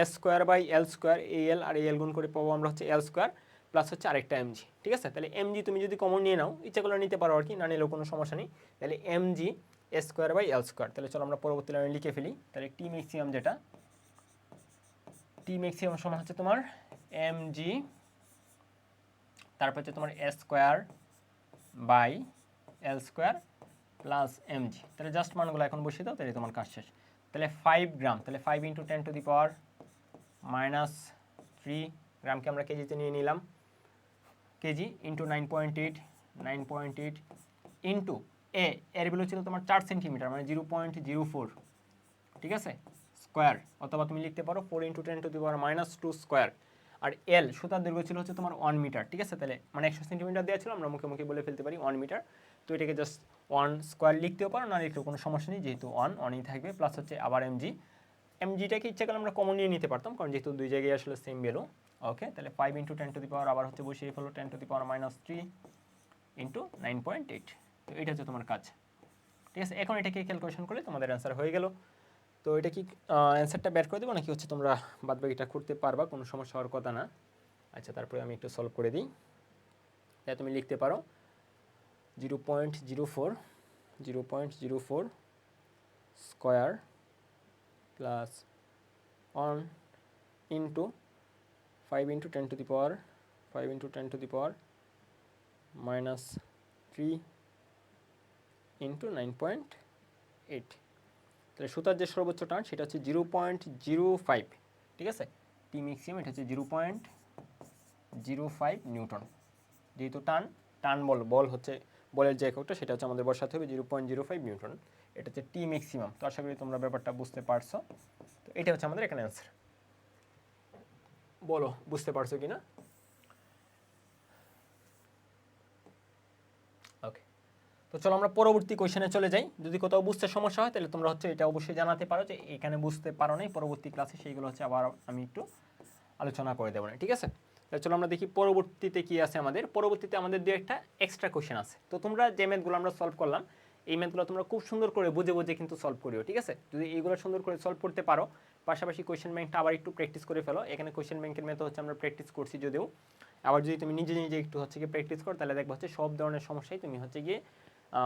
S square by L square, এই এল আর এই এল গুণ করে পাবো আমরা হচ্ছে এল স্কোয়ার প্লাস হচ্ছে আরেকটা এমজি, ঠিক আছে। তাহলে এমজি তুমি যদি কমন নিয়ে নাও, ইচ্ছা করলে নিতে পারো আর কি, না নিলেও কোনো সমস্যা নেই। তাহলে MG S square by L square, তাহলে চলো আমরা পরবর্তী লাইনে লিখে ফেলি। তাহলে টি ম্যাক্সিমাম যেটা, টি ম্যাক্সিমাম সমান হচ্ছে তোমার এমজি, তারপর হচ্ছে তোমার S square by L square plus MG. তাহলে জাস্ট মানগুলো এখন বসিয়ে দাও, তাহলে তোমার কাজ শেষ। তাহলে 5 গ্রাম, তাহলে 5 ইন্টু 10 টু দি পাওয়ার -3 গ্রামকে আমরা কেজিতে নিয়ে নিলাম, কেজি ইন্টু 9.8 ইন্টু এর ভ্যালু ছিল তোমার 4 সেন্টিমিটার মানে 0.04, ঠিক আছে, স্কোয়ার, অথবা তুমি লিখতে পারো 4 × 10⁻² স্কোয়ার। আর এল সুতার দৈর্ঘ্য ছিল হচ্ছে তোমার 1 মিটার, ঠিক আছে, তাহলে মানে 100 সেন্টিমিটার দেওয়া ছিল, আমরা মুখে মুখে বলে ফেলতে পারি 1 মিটার। তো এটাকে জাস্ট 1 স্কোয়ার লিখতেও পারো, না লিখলেও কোনো সমস্যা নেই, যেহেতু 1ই থাকবে, প্লাস হচ্ছে আবার এমজিটাকে ইচ্ছা করলে আমরা কমন নিয়ে নিতে পারতাম, কারণ যেহেতু দুই জায়গায় আসলে সেম ভ্যালু। ওকে, তাহলে 5 × 10⁻, আবার হচ্ছে বসিয়ে ফেলো 10⁻³ × 9.8। তো এটা হচ্ছে তোমার কাজ, ঠিক আছে। এখন এটাকে ক্যালকুলেশন করলে তোমাদের অ্যান্সার হয়ে গেল। তো এটা কি অ্যান্সারটা বের করে দেবো নাকি হচ্ছে তোমরা বাদবাকিটা করতে পারবা, কোনো সমস্যা হওয়ার কথা না। আচ্ছা, তারপরে আমি একটু সলভ করে দিই। তাই তুমি লিখতে পারো 0.04 স্কোয়ার প্লাস 1 ইন্টু 5 × 10⁻³ ইন্টু 9.8। তাহলে সুতার যে সর্বোচ্চ টান সেটা হচ্ছে 0.05, ঠিক আছে, টি ম্যাক্সিমাম এটা হচ্ছে 0.05 নিউটন। যেহেতু টান বল হচ্ছে বলের যে এককটা, সেটা হচ্ছে আমাদের বসাতে হবে 0.05 নিউটন, এটা হচ্ছে টি ম্যাক্সিমাম। তো আশা করি তোমরা ব্যাপারটা বুঝতে পারছো। তো এটা হচ্ছে আমাদের এখানে অ্যান্সার। বলো বুঝতে পারছো কিনা? ওকে, তো চলো আমরা পরবর্তী কোয়েশ্চেনে চলে যাই। যদি কোথাও বুঝতে সমস্যা হয় তাহলে তোমরা হচ্ছে এটা অবশ্যই জানাতে পারো যে এখানে বুঝতে পারো নাই, পরবর্তী ক্লাসে সেইগুলো হচ্ছে আবার আমি একটু আলোচনা করে দেবো না, ঠিক আছে। তাহলে চলো আমরা দেখি পরবর্তীতে কি আছে আমাদের। পরবর্তীতে আমাদের দু একটা এক্সট্রা কোয়েশ্চেন আছে। তো তোমরা যে ম্যাথগুলো আমরা সলভ করলাম, এই ম্যাথগুলো তোমরা খুব সুন্দর করে বুঝে বুঝে কিন্তু সলভ করিও, ঠিক আছে। যদি এইগুলো সুন্দর করে সলভ করতে পারো, পাশাপাশি কোয়েশ্চেন ব্যাংকটা আবার একটু প্র্যাকটিস করে ফেলো। এখানে কোয়েশ্চেন ব্যাংকের ম্যাথ হচ্ছে আমরা প্র্যাকটিস করছি যদিও, আবার যদি তুমি নিজে নিজে একটু হচ্ছে গিয়ে প্র্যাকটিস করো, তাহলে দেখবো হচ্ছে সব ধরনের সমস্যাই তুমি হচ্ছে গিয়ে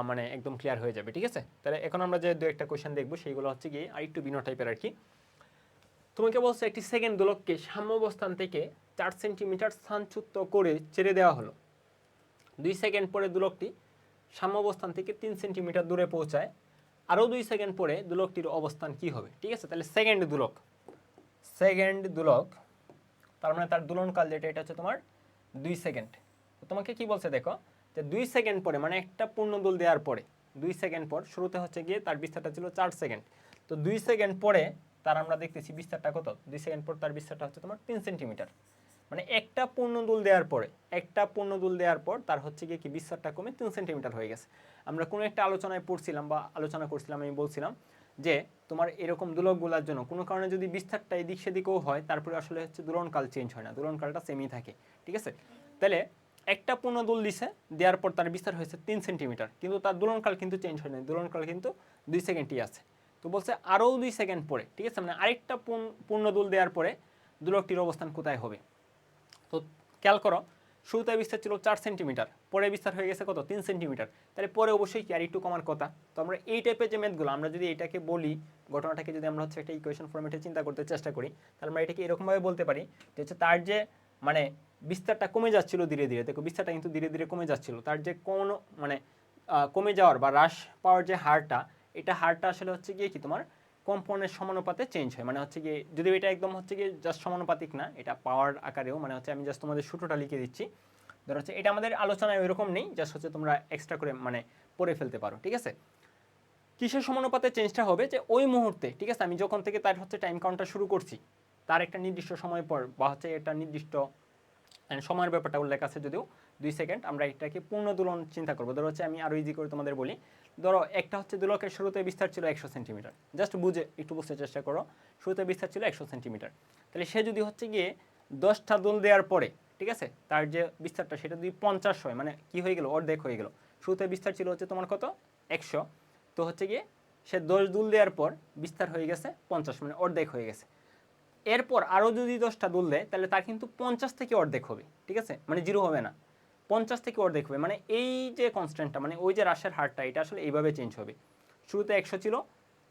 মানে একদম ক্লিয়ার হয়ে যাবে, ঠিক আছে। তাহলে এখন আমরা যে দু একটা কোয়েশ্চেন দেখবো সেইগুলো হচ্ছে গিয়ে আর একটু ভিন্ন টাইপের আর কি। তোমাকে বলছে একটি সেকেন্ড দোলককে সাম্যাবস্থান থেকে 4 সেন্টিমিটার স্থানচ্যুত করে ছেড়ে দেওয়া হলো। 2 সেকেন্ড পরে দোলকটি সাম্যাবস্থান থেকে 3 সেন্টিমিটার দূরে পৌঁছায়। আরও 2 সেকেন্ড পরে দোলকটির অবস্থান কি হবে, ঠিক আছে। তাহলে সেকেন্ড দোলক, তার মানে তার দোলনকাল যেটা, এটা হচ্ছে তোমার 2 সেকেন্ড। তো তোমাকে কি বলছে দেখো, যে 2 সেকেন্ড পরে মানে একটা পূর্ণ দোল দেওয়ার পরে 2 সেকেন্ড পর, শুরুতে হচ্ছে গিয়ে তার বিস্তারটা ছিল 4 সেকেন্ড। তো 2 সেকেন্ড পরে তার আমরা দেখতেছি বিস্তারটা কত, 2 সেকেন্ড পর তার বিস্তারটা হচ্ছে তোমার 3 সেন্টিমিটার। মানে একটা পূর্ণ দুল দেওয়ার পর তার হচ্ছে গিয়ে কি বিস্তারটা কমে 3 সেন্টিমিটার হয়ে গেছে। আমরা কোনো একটা আলোচনায় পড়ছিলাম বা আলোচনা করছিলাম, আমি বলছিলাম যে তোমার এরকম দোলকগুলোর জন্য কোনো কারণে যদি বিস্তারটা এদিক সেদিকেও হয়, তারপরে আসলে হচ্ছে দোলনকাল চেঞ্জ হয় না, দোলনকালটা সেমই থাকে, ঠিক আছে। তাহলে একটা পূর্ণ দুল দিছে, দেওয়ার পর তার বিস্তার হয়েছে 3 সেন্টিমিটার, কিন্তু তার দোলনকাল কিন্তু চেঞ্জ হয় না, দোলনকাল কিন্তু 2 সেকেন্ডই আছে। তো বলছে আরও 2 সেকেন্ড পরে, ঠিক আছে, মানে আরেকটা পূর্ণ দুল দেওয়ার পরে দোলকটির অবস্থান কোথায় হবে। তো খেয়াল করো, শুরুতে বিস্তার ছিল 4 সেন্টিমিটার, পরে বিস্তার হয়ে গেছে কত, 3 সেন্টিমিটার। তাহলে পরে অবশ্যই কি আর একটু কমার কথা। তো আমরা এই টাইপের যে ম্যাথগুলো, আমরা যদি এটাকে বলি, ঘটনাটাকে যদি আমরা হচ্ছে একটা ইকুয়েশন ফরম্যাটে চিন্তা করতে চেষ্টা করি, তাহলে আমরা এটাকে এরকমভাবে বলতে পারি যে হচ্ছে তার যে মানে বিস্তারটা কমে যাচ্ছিল ধীরে ধীরে, দেখো বিস্তারটা কিন্তু ধীরে ধীরে কমে যাচ্ছিল, তার যে কোনো মানে কমে যাওয়ার বা হ্রাস পাওয়ার যে হারটা, এটা হারটা আসলে হচ্ছে গিয়ে কি তোমার কম্পাউন্ডের সমানুপাতে চেঞ্জ হয়। মানে হচ্ছে গিয়ে যদি এটা একদম হচ্ছে গিয়ে জাস্ট সমানুপাতিক না, এটা পাওয়ার আকারেও, মানে হচ্ছে আমি জাস্ট তোমাদের সূত্রটা লিখে দিচ্ছি। ধরো হচ্ছে এটা আমাদের আলোচনায় ওইরকম নেই, জাস্ট হচ্ছে তোমরা এক্সট্রা করে মানে পড়ে ফেলতে পারো, ঠিক আছে। কিসের সমানুপাতে চেঞ্জটা হবে, যে ওই মুহূর্তে, ঠিক আছে, আমি যখন থেকে তার হচ্ছে টাইম কাউন্টটা শুরু করছি, তার একটা নির্দিষ্ট সময় পর বা হচ্ছে একটা নির্দিষ্ট সময়ের ব্যাপারটা উল্লেখ আছে যদিও 2 সেকেন্ড, আমরা এটাকে পূর্ণ দোলন চিন্তা করবো। ধরো হচ্ছে আমি আরও ইজি করে তোমাদের বলি, ধরো একটা হচ্ছে দোলকের শুরুতে বিস্তার ছিল 100 সেন্টিমিটার, জাস্ট একটু বুঝতে চেষ্টা করো, শুরুতে বিস্তার ছিল 100 সেন্টিমিটার। তাহলে সে যদি হচ্ছে গিয়ে 10টা দোল দেওয়ার পরে, ঠিক আছে, তার যে বিস্তারটা সেটা যদি 50 হয়, মানে কি হয়ে গেল, অর্ধেক হয়ে গেল। শুরুতে বিস্তার ছিল হচ্ছে তোমার কত, 100, তো হচ্ছে গিয়ে সে 10 দুল দেওয়ার পর বিস্তার হয়ে গেছে 50, মানে অর্ধেক হয়ে গেছে। এরপর আরও যদি 10টা দুল দেয়, তাহলে তার কিন্তু 50 থেকে অর্ধেক হবে, ঠিক আছে, মানে 0 হবে না, 50 থেকে অর্ধেক হবে। মানে এই যে কনস্ট্যান্টটা, মানে ওই যে হ্রাসের হারটা, এটা আসলে এইভাবে চেঞ্জ হবে। শুরুতে 100 ছিল,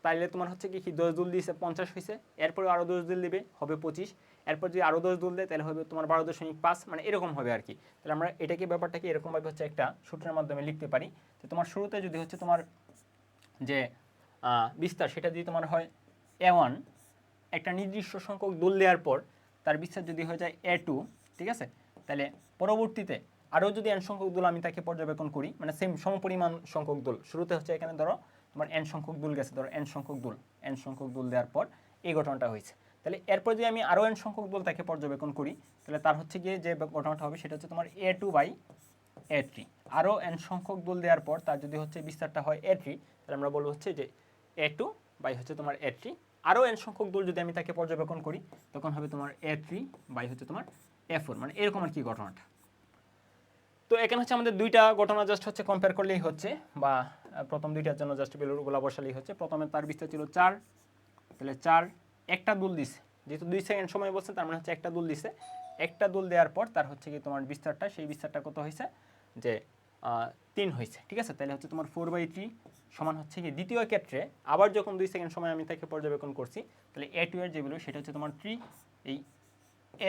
তাইলে তোমার হচ্ছে কি 10 দুল দিয়েছে 50 হয়েছে, এরপরে আরও 10 দুল দিবে হবে 25, এরপর যদি আরও 10 দুল দেয় তাহলে হবে তোমার 12.5, মানে এরকম হবে আর কি। তাহলে আমরা এটাকে ব্যাপারটাকে এরকমভাবে হচ্ছে একটা সূত্রের মাধ্যমে লিখতে পারি। তো তোমার শুরুতে যদি হচ্ছে তোমার যে বিস্তার, সেটা যদি তোমার হয় A1, একটা নির্দিষ্ট সংখ্যক দোল দেওয়ার পর তার বিস্তার যদি হয়ে যায় A2, ঠিক আছে, তাহলে পরবর্তীতে আরও যদি n সংখ্যক দুল আমি তাকে পর্যবেক্ষণ করি, মানে সেম সমপরিমাণ সংখ্যক দুল, শুরুতে হচ্ছে এখানে ধরো তোমার n সংখ্যক দুল গেছে, ধরো n সংখ্যক দুল দেওয়ার পর এই ঘটনাটা হয়েছে। তাহলে এরপর যদি আমি আরও n সংখ্যক দুল তাকে পর্যবেক্ষণ করি, তাহলে তার হচ্ছে গিয়ে যে ঘটনাটা হবে সেটা হচ্ছে তোমার a2 বাই a3। আরও n সংখ্যক দুল দেওয়ার পর তার যদি হচ্ছে বিস্তারটা হয় a3, তাহলে আমরা বলবো হচ্ছে যে a2 বাই হচ্ছে তোমার a3। আরও n সংখ্যক দুল যদি আমি তাকে পর্যবেক্ষণ করি, তখন হবে তোমার a3 বাই হচ্ছে তোমার a4, মানে এরকম আর কি ঘটনাটা। তো এখানে হচ্ছে আমাদের দুইটা ঘটনা জাস্ট হচ্ছে কম্পেয়ার করলেই হচ্ছে, বা প্রথম দুইটার জন্য জাস্ট ভ্যালুগুলো বসালেই হচ্ছে। প্রথমে তার বিস্তার ছিল 4, তাহলে 4 একটা দুল দিছে, যেহেতু 2 সেকেন্ড সময় বলছে তার মানে হচ্ছে একটা দুল দিছে। একটা দুল দেওয়ার পর তার হচ্ছে কি তোমার বিস্তারটা, সেই বিস্তারটা কত হয়েছে যে 3 হয়েছে, ঠিক আছে। তাহলে হচ্ছে তোমার 4/3 সমান হচ্ছে কি দ্বিতীয় ক্ষেত্রে আবার যখন 2 সেকেন্ড সময় আমি তাকে পর্যবেক্ষণ করছি, তাহলে a2 এর যে ভ্যালু সেটা হচ্ছে তোমার 3, এই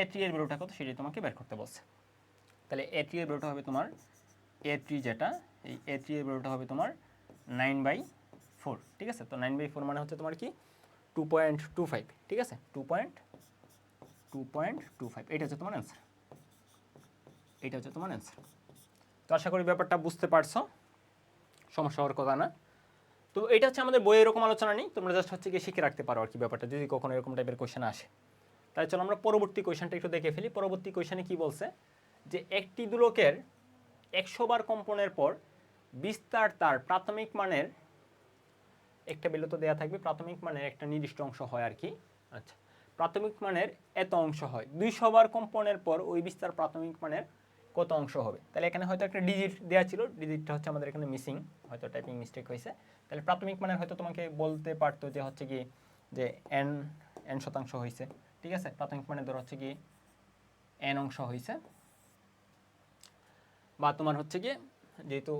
a3 এর ভ্যালুটা কত সেটাই তোমাকে বের করতে বলছে। তাহলে a3 এর ভ্যালুটা হবে তোমার a3 যেটা, এই a3 এর ভ্যালুটা হবে তোমার 9/4, ঠিক আছে। তো 9/4 মানে হচ্ছে তোমার কি 2.25, ঠিক আছে, 2.25, এটা হচ্ছে তোমার অ্যান্সার, এটা হচ্ছে তোমার অ্যান্সার। তো আশা করি ব্যাপারটা বুঝতে পারছো, সমস্যা হওয়ার কথা না। তো এটা হচ্ছে আমাদের বইয়ে এরকম আলোচনা নেই, তোমরা জাস্ট হচ্ছে গিয়ে শিখে রাখতে পারো আর কি ব্যাপারটা, যদি কখনো এরকম টাইপের কোয়েশ্চেন আসে। তাই চলো আমরা পরবর্তী কোয়েশ্চেনটা একটু দেখে ফেলি। পরবর্তী কোয়েশ্চেনে কি বলছে, যে একটি দোলকের 100 বার কম্পনের পর বিস্তার তার প্রাথমিক মানের একটা ভ্যালু তো দেওয়া থাকবে, প্রাথমিক মানের একটা নির্দিষ্ট অংশ হয় আর কি। আচ্ছা, প্রাথমিক মানের এত অংশ হয়, 200 বার কম্পনের পর ওই বিস্তার প্রাথমিক মানের কত অংশ হবে। তাহলে এখানে হয়তো একটা ডিজিট দেওয়া ছিল, ডিজিটটা হচ্ছে আমাদের এখানে মিসিং, হয়তো টাইপিং মিস্টেক হয়েছে। তাহলে প্রাথমিক মানের হয়তো তোমাকে বলতে পারতো যে হচ্ছে কি যে n শতাংশ হয়েছে, ঠিক আছে। প্রাথমিক মানের ধর হচ্ছে কি n অংশ হয়েছে, বা তোমার হচ্ছে গিয়ে যেহেতু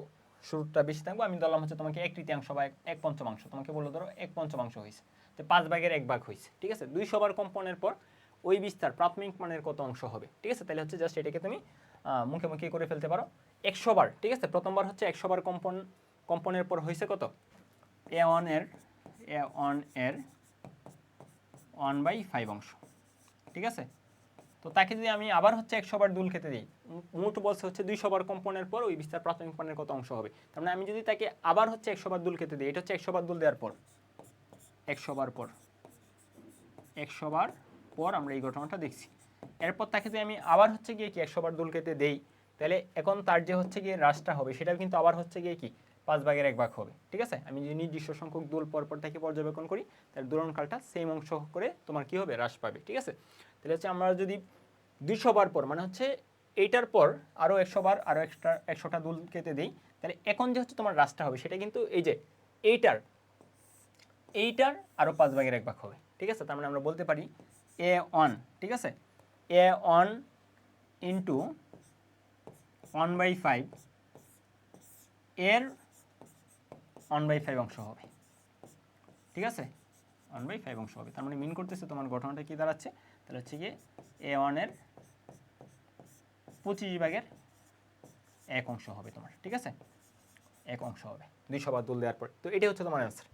শুরুটা বেশি থাকবো, আমি ধরলাম হচ্ছে তোমাকে 1/3 বা 1/5, তোমাকে বললো ধরো 1/5 হয়েছে, তো 5/1 হয়েছে, ঠিক আছে। 200 বার কম্পনের পর ওই বিস্তার প্রাথমিক মানের কত অংশ হবে, ঠিক আছে। তাহলে হচ্ছে জাস্ট এটাকে তুমি মুখে মুখে করে ফেলতে পারো 100 বার, ঠিক আছে। প্রথমবার হচ্ছে 100 বার কম্পনের পর হয়েছে কত, a1 এর 1/5 অংশ, ঠিক আছে। তো তাকে যদি আমি আবার হচ্ছে 100 বার দুল খেতে দিই, মোট বলছে হচ্ছে 200 বার কম্পনের পর ওই বিস্তার প্রাথমিক মানের কত অংশ হবে। তার মানে আমি যদি তাকে আবার হচ্ছে 100 বার দুল খেতে দিই, এটা হচ্ছে 100 বার দুল দেওয়ার পর, 100 বার পর, 100 বার পর আমরা এই ঘটনাটা দেখছি। এরপর তাকে যদি আমি আবার হচ্ছে গিয়ে কি 100 বার দুল খেতে দেই, তাহলে এখন তার যে হচ্ছে গিয়ে হ্রাসটা হবে সেটাও কিন্তু আবার হচ্ছে গিয়ে কি 5/1 হবে, ঠিক আছে। আমি যদি নির্দিষ্ট সংখ্যক দুল পরপর তাকে পর্যবেক্ষণ করি, তাহলে দোলনকালটা সেম অংশ করে তোমার কি হবে, হ্রাস পাবে, ঠিক আছে। তাহলে হচ্ছে আমরা যদি 200 বার পর মানে হচ্ছে এইটার পর আরও 100 বার আরও এক্সট্রা 100টা দুল কেটে দেই, তাহলে এখন যে হচ্ছে তোমার রাশটা হবে সেটা কিন্তু এই যে এইটার আরও 5/1 হবে, ঠিক আছে। তার মানে আমরা বলতে পারি a1, ঠিক আছে, a1 ইন্টু 1/5 এর 1/5 অংশ হবে, ঠিক আছে, 1/5 অংশ হবে। তার মানে মিন করতেছে তোমার ঘটনাটা কি দাঁড়াচ্ছে, তাহলে হচ্ছে গিয়ে a1 এর 25/1 অংশ হবে তোমার, ঠিক আছে, 1 অংশ হবে 200 বার দুল দেওয়ার পর। তো এটাই হচ্ছে তোমার অ্যান্সার,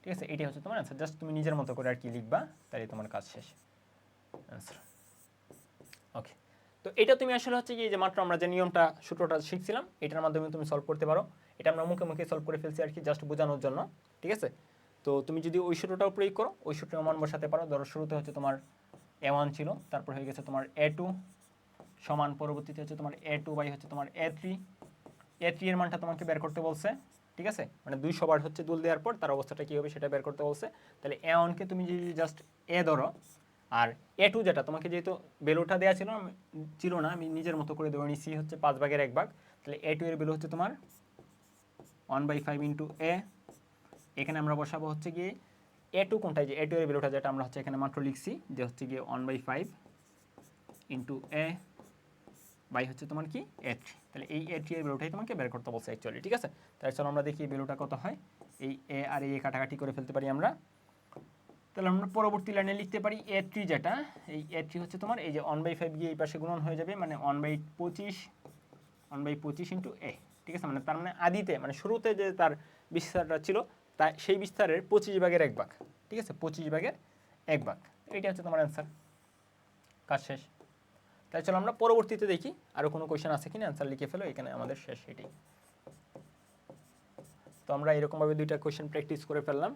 ঠিক আছে, এটাই হচ্ছে তোমার অ্যান্সার। জাস্ট তুমি নিজের মতো করে আর কি লিখবা, তাই তোমার কাজ শেষ, অ্যান্সার। ওকে, তো এটা তুমি আসলে হচ্ছে কি যে মাত্র আমরা যে নিয়মটা সূত্রটা শিখছিলাম এটার মাধ্যমে তুমি সলভ করতে পারো। এটা আমরা মুখে মুখে সলভ করে ফেলছি আর কি, জাস্ট বোঝানোর জন্য, ঠিক আছে। তো তুমি যদি ওই সূত্রটাও প্রয়োগ করো, ওই সূত্রের মান বসাতে পারো। ধরো শুরুতে হচ্ছে তোমার a1 ছিল, তারপর হয়ে গেছে তোমার a2 সমান, পরবর্তীতে হচ্ছে তোমার a2 বাই হচ্ছে তোমার a3 এর মানটা তোমাকে বের করতে বলছে, ঠিক আছে। মানে 200 বার হচ্ছে দুল দেওয়ার পর তার অবস্থাটা কী হবে সেটা বের করতে বলছে। তাহলে a1কে তুমি যদি জাস্ট a ধরো, আর a2 যেটা তোমাকে যেহেতু ভ্যালুটা দেওয়া ছিল না, আমি নিজের মতো করে ধরে নিচ্ছি হচ্ছে 5/1, তাহলে a2 এর ভ্যালু হচ্ছে তোমার 1/5 ইন্টু a। এখানে আমরা বসাবো হচ্ছে গিয়ে a2 কোনটায়, যে a2 এর ভ্যালুটা যেটা আমরা হচ্ছে এখানে মাত্র লিখছি যে হচ্ছে গিয়ে 1/5 ইন্টু a বাই হচ্ছে তোমার কি a3। তাহলে এই a3 এর ভ্যালুটাই তোমাকে বের করতে বলছে অ্যাকচুয়ালি, ঠিক আছে। তাহলে চলো আমরা দেখি ভ্যালুটা কত হয়। এই a আর a কাটাকাটি করে ফেলতে পারি আমরা। তাহলে আমরা পরবর্তী লাইনে লিখতে পারি a3 যেটা, এই a3 হচ্ছে তোমার এই যে 1/5 গিয়ে এই পাশে গুণন হয়ে যাবে, মানে 1/25 ইন্টু a, ঠিক আছে। মানে তার মানে আদিতে মানে শুরুতে যে তার বিস্তারটা ছিল তা সেই বিস্তারের 25/1, ঠিক আছে, 25/1। এইটা হচ্ছে তোমার অ্যান্সার, কাজ শেষ। তাই চলো আমরা পরবর্তীতে দেখি আরও কোনো কোয়েশ্চেন আছে কিনা, অ্যান্সার লিখে ফেলো, এখানে আমাদের শেষ এটাই। তো আমরা এরকমভাবে দুইটা কোয়েশ্চেন প্র্যাকটিস করে ফেললাম।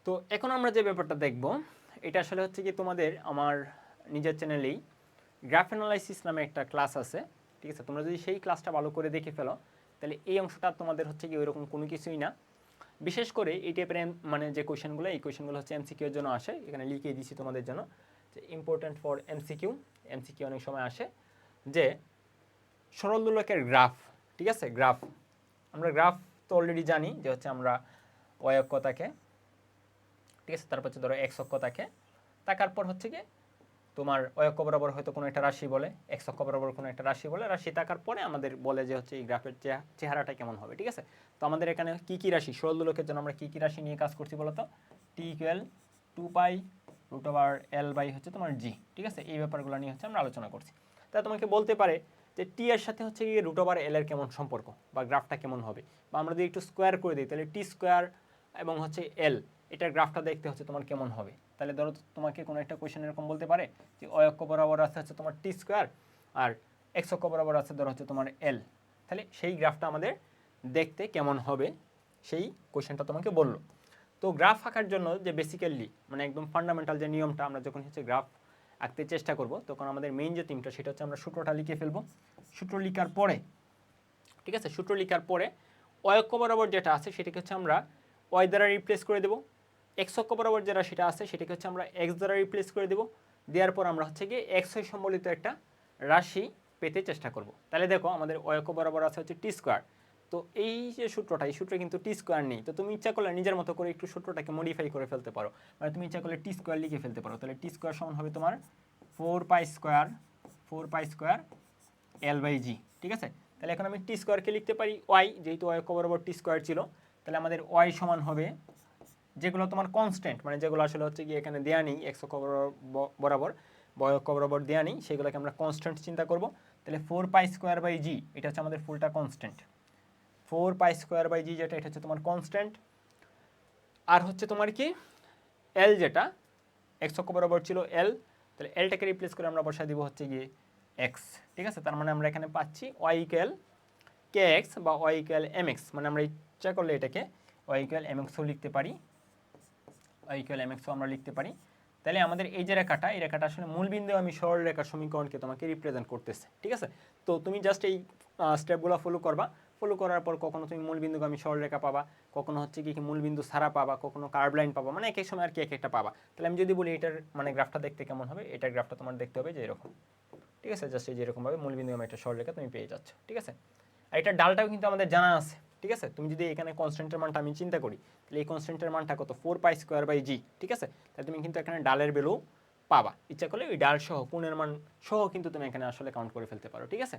তো এখন আমরা যে ব্যাপারটা দেখব, এটা আসলে হচ্ছে কি তোমাদের আমার নিজের চ্যানেলেই গ্রাফ অ্যানালাইসিস নামে একটা ক্লাস আছে, ঠিক আছে? তোমরা যদি সেই ক্লাসটা ভালো করে দেখে ফেলো তাহলে এই অংশটা তোমাদের হচ্ছে কি ওইরকম কোনো কিছুই না। বিশেষ করে এই টাইপের মানে যে কোয়েশ্চেনগুলো, এই কোয়েশ্চেনগুলো হচ্ছে এমসিকিউ এর জন্য আসে, এখানে লিখিয়ে দিচ্ছি তোমাদের জন্য যে ইম্পর্ট্যান্ট ফর এমসিকিউ। এমসিকিউ অনেক সময় আসে যে সরল দোলকের গ্রাফ, ঠিক আছে? গ্রাফ, আমরা গ্রাফ তো অলরেডি জানি যে হচ্ছে আমরা ওয়াই অক্ষ থাকে, ঠিক আছে? তারপর হচ্ছে ধরো এক্স অক্ষ থাকে, থাকার পর হচ্ছে কি তোমার ওয়াই অক্ষ বরাবর হয়তো কোনো একটা রাশি বলে, এক্স অক্ষ বরাবর কোনো একটা রাশি বলে, রাশি থাকার পরে আমাদের বলে যে হচ্ছে এই গ্রাফের চেহারাটা কেমন হবে, ঠিক আছে? তো আমাদের এখানে কি কি রাশি, সরল দোলকের জন্য আমরা কি কি রাশি নিয়ে কাজ করছি বলতো? টি ইকুয়াল 2π√L বাই হচ্ছে তোমার জি, ঠিক আছে? এই ব্যাপারগুলো নিয়ে হচ্ছে আমরা আলোচনা করছি। তা তোমাকে বলতে পারে যে টি এর সাথে হচ্ছে কি √L এর কেমন সম্পর্ক বা গ্রাফটা কেমন হবে, বা আমরা যদি একটু স্কোয়ার করে দিই তাহলে টি স্কোয়ার এবং হচ্ছে এল, এটার গ্রাফটা দেখতে হচ্ছে তোমার কেমন হবে। তাহলে ধরো তোমাকে কোনো একটা কোয়েশ্চেন এরকম বলতে পারে যে ওয়াই অক্ষ বরাবর আছে হচ্ছে তোমার টি স্কোয়ার আর এক্স অক্ষ বরাবর আছে ধরো হচ্ছে তোমার এল, তাহলে সেই গ্রাফটা আমাদের দেখতে কেমন হবে সেই কোয়েশ্চেনটা তোমাকে বললো। তো গ্রাফ আঁকার জন্য যে বেসিক্যালি মানে একদম ফান্ডামেন্টাল যে নিয়মটা, আমরা যখন হচ্ছে গ্রাফ আঁকতে চেষ্টা করব তখন আমাদের মেইন যে থিমটা সেটা হচ্ছে আমরা সূত্রটা লিখে ফেলবো। সূত্র লিখার পরে, ঠিক আছে, সূত্র লিখার পরে ওয়াই অক্ষ বরাবর যেটা আছে সেটাকে হচ্ছে আমরা ওয়াই দ্বারা রিপ্লেস করে দেবো, এক্স অক্ষ বরাবর যেটা সেটা আছে সেটাকে হচ্ছে আমরা এক্স দ্বারা রিপ্লেস করে দেবো। দেওয়ার পর আমরা হচ্ছে গিয়ে এক্স ওয়াই সম্বলিত একটা রাশি পেতে চেষ্টা করব। তাহলে দেখো আমাদের ওয়াই অক্ষ বরাবর আছে হচ্ছে টি স্কোয়ার, তো এই যে সূত্রটা, এই সূত্রে কিন্তু টি স্কোয়ার নেই, তো তুমি ইচ্ছা করলে নিজের মতো করে একটু সূত্রটাকে মডিফাই করে ফেলতে পারো, মানে তুমি ইচ্ছা করলে টি স্কোয়ার লিখে ফেলতে পারো। তাহলে টি স্কোয়ার সমান হবে তোমার 4π² এল বাই জি, ঠিক আছে? তাহলে এখন আমি টি স্কোয়ারকে লিখতে পারি ওয়াই, যেহেতু ওয়াই অক্ষ বরাবর টি স্কোয়ার ছিল, তাহলে আমাদের ওয়াই সমান হবে যেগুলো তোমার কনস্ট্যান্ট, মানে যেগুলো আসলে হচ্ছে কি এখানে দেয়া নেই এক্স অক্ষ বরাবর ওয়াই অক্ষ বরাবর দেয়া নেই, সেগুলোকে আমরা কনস্ট্যান্ট চিন্তা করব। তাহলে 4π² এটা হচ্ছে আমাদের ফুলটা কনস্ট্যান্ট, 4π² যেটা এটা হচ্ছে তোমার কনস্ট্যান্ট। আর হচ্ছে তোমার কি এল, যেটা এক্স অক্ষ বরাবর ছিল এল, তাহলে এলটাকে রিপ্লেস করে আমরা বসাই দিব হচ্ছে গিয়ে এক্স, ঠিক আছে? তার মানে আমরা এখানে পাচ্ছি ওয়াই ইকুয়াল কে এক্স বা ওয়াই ইকুয়াল এম এক্স, মানে আমরা ইচ্ছা করলে এটাকে ওয়াই ইকুয়াল এম এক্সও লিখতে পারি, ওয়াই ইকুয়াল এম এক্সও আমরা লিখতে পারি। তাহলে আমাদের এই যে রেখাটা, এই রেখাটা আসলে মূলবিন্দু আমি সরল রেখার সমীকরণকে তোমাকে রিপ্রেজেন্ট করতেছে, ঠিক আছে? তো তুমি জাস্ট এই স্টেপগুলো ফলো করবা, ফলো করার পর কখনো তুমি মূলবিন্দুকে আমি সরল রেখা পাবা, কখনো হচ্ছে কি মূলবিন্দু ছাড়া পাবা, কখনো কার্ভ লাইন পাবা, মানে এক এক সময় আর কি এক একটা পাবা। তাহলে আমি যদি বলি এটার মানে গ্রাফটা দেখতে কেমন হবে, এটার গ্রাফটা তোমার দেখতে হবে যে এরকম, ঠিক আছে? জাস্ট এই যেরকমভাবে মূলবিন্দু আমি একটা সরলরেখা তুমি পেয়ে যাচ্ছ, ঠিক আছে? আর এটার ডালটাও কিন্তু আমাদের জানা আছে, ঠিক আছে? তুমি যদি এখানে কনস্ট্যান্টের মানটা আমি চিন্তা করি তাহলে এই কনস্ট্যান্টের মানটা কত, 4π² ঠিক আছে? তাহলে তুমি কিন্তু এখানে ডালের ভ্যালু পাবা, ইচ্ছা করলে ওই ডাল সহ কোণের মান সহ কিন্তু তুমি এখানে আসলে কাউন্ট করে ফেলতে পারো, ঠিক আছে?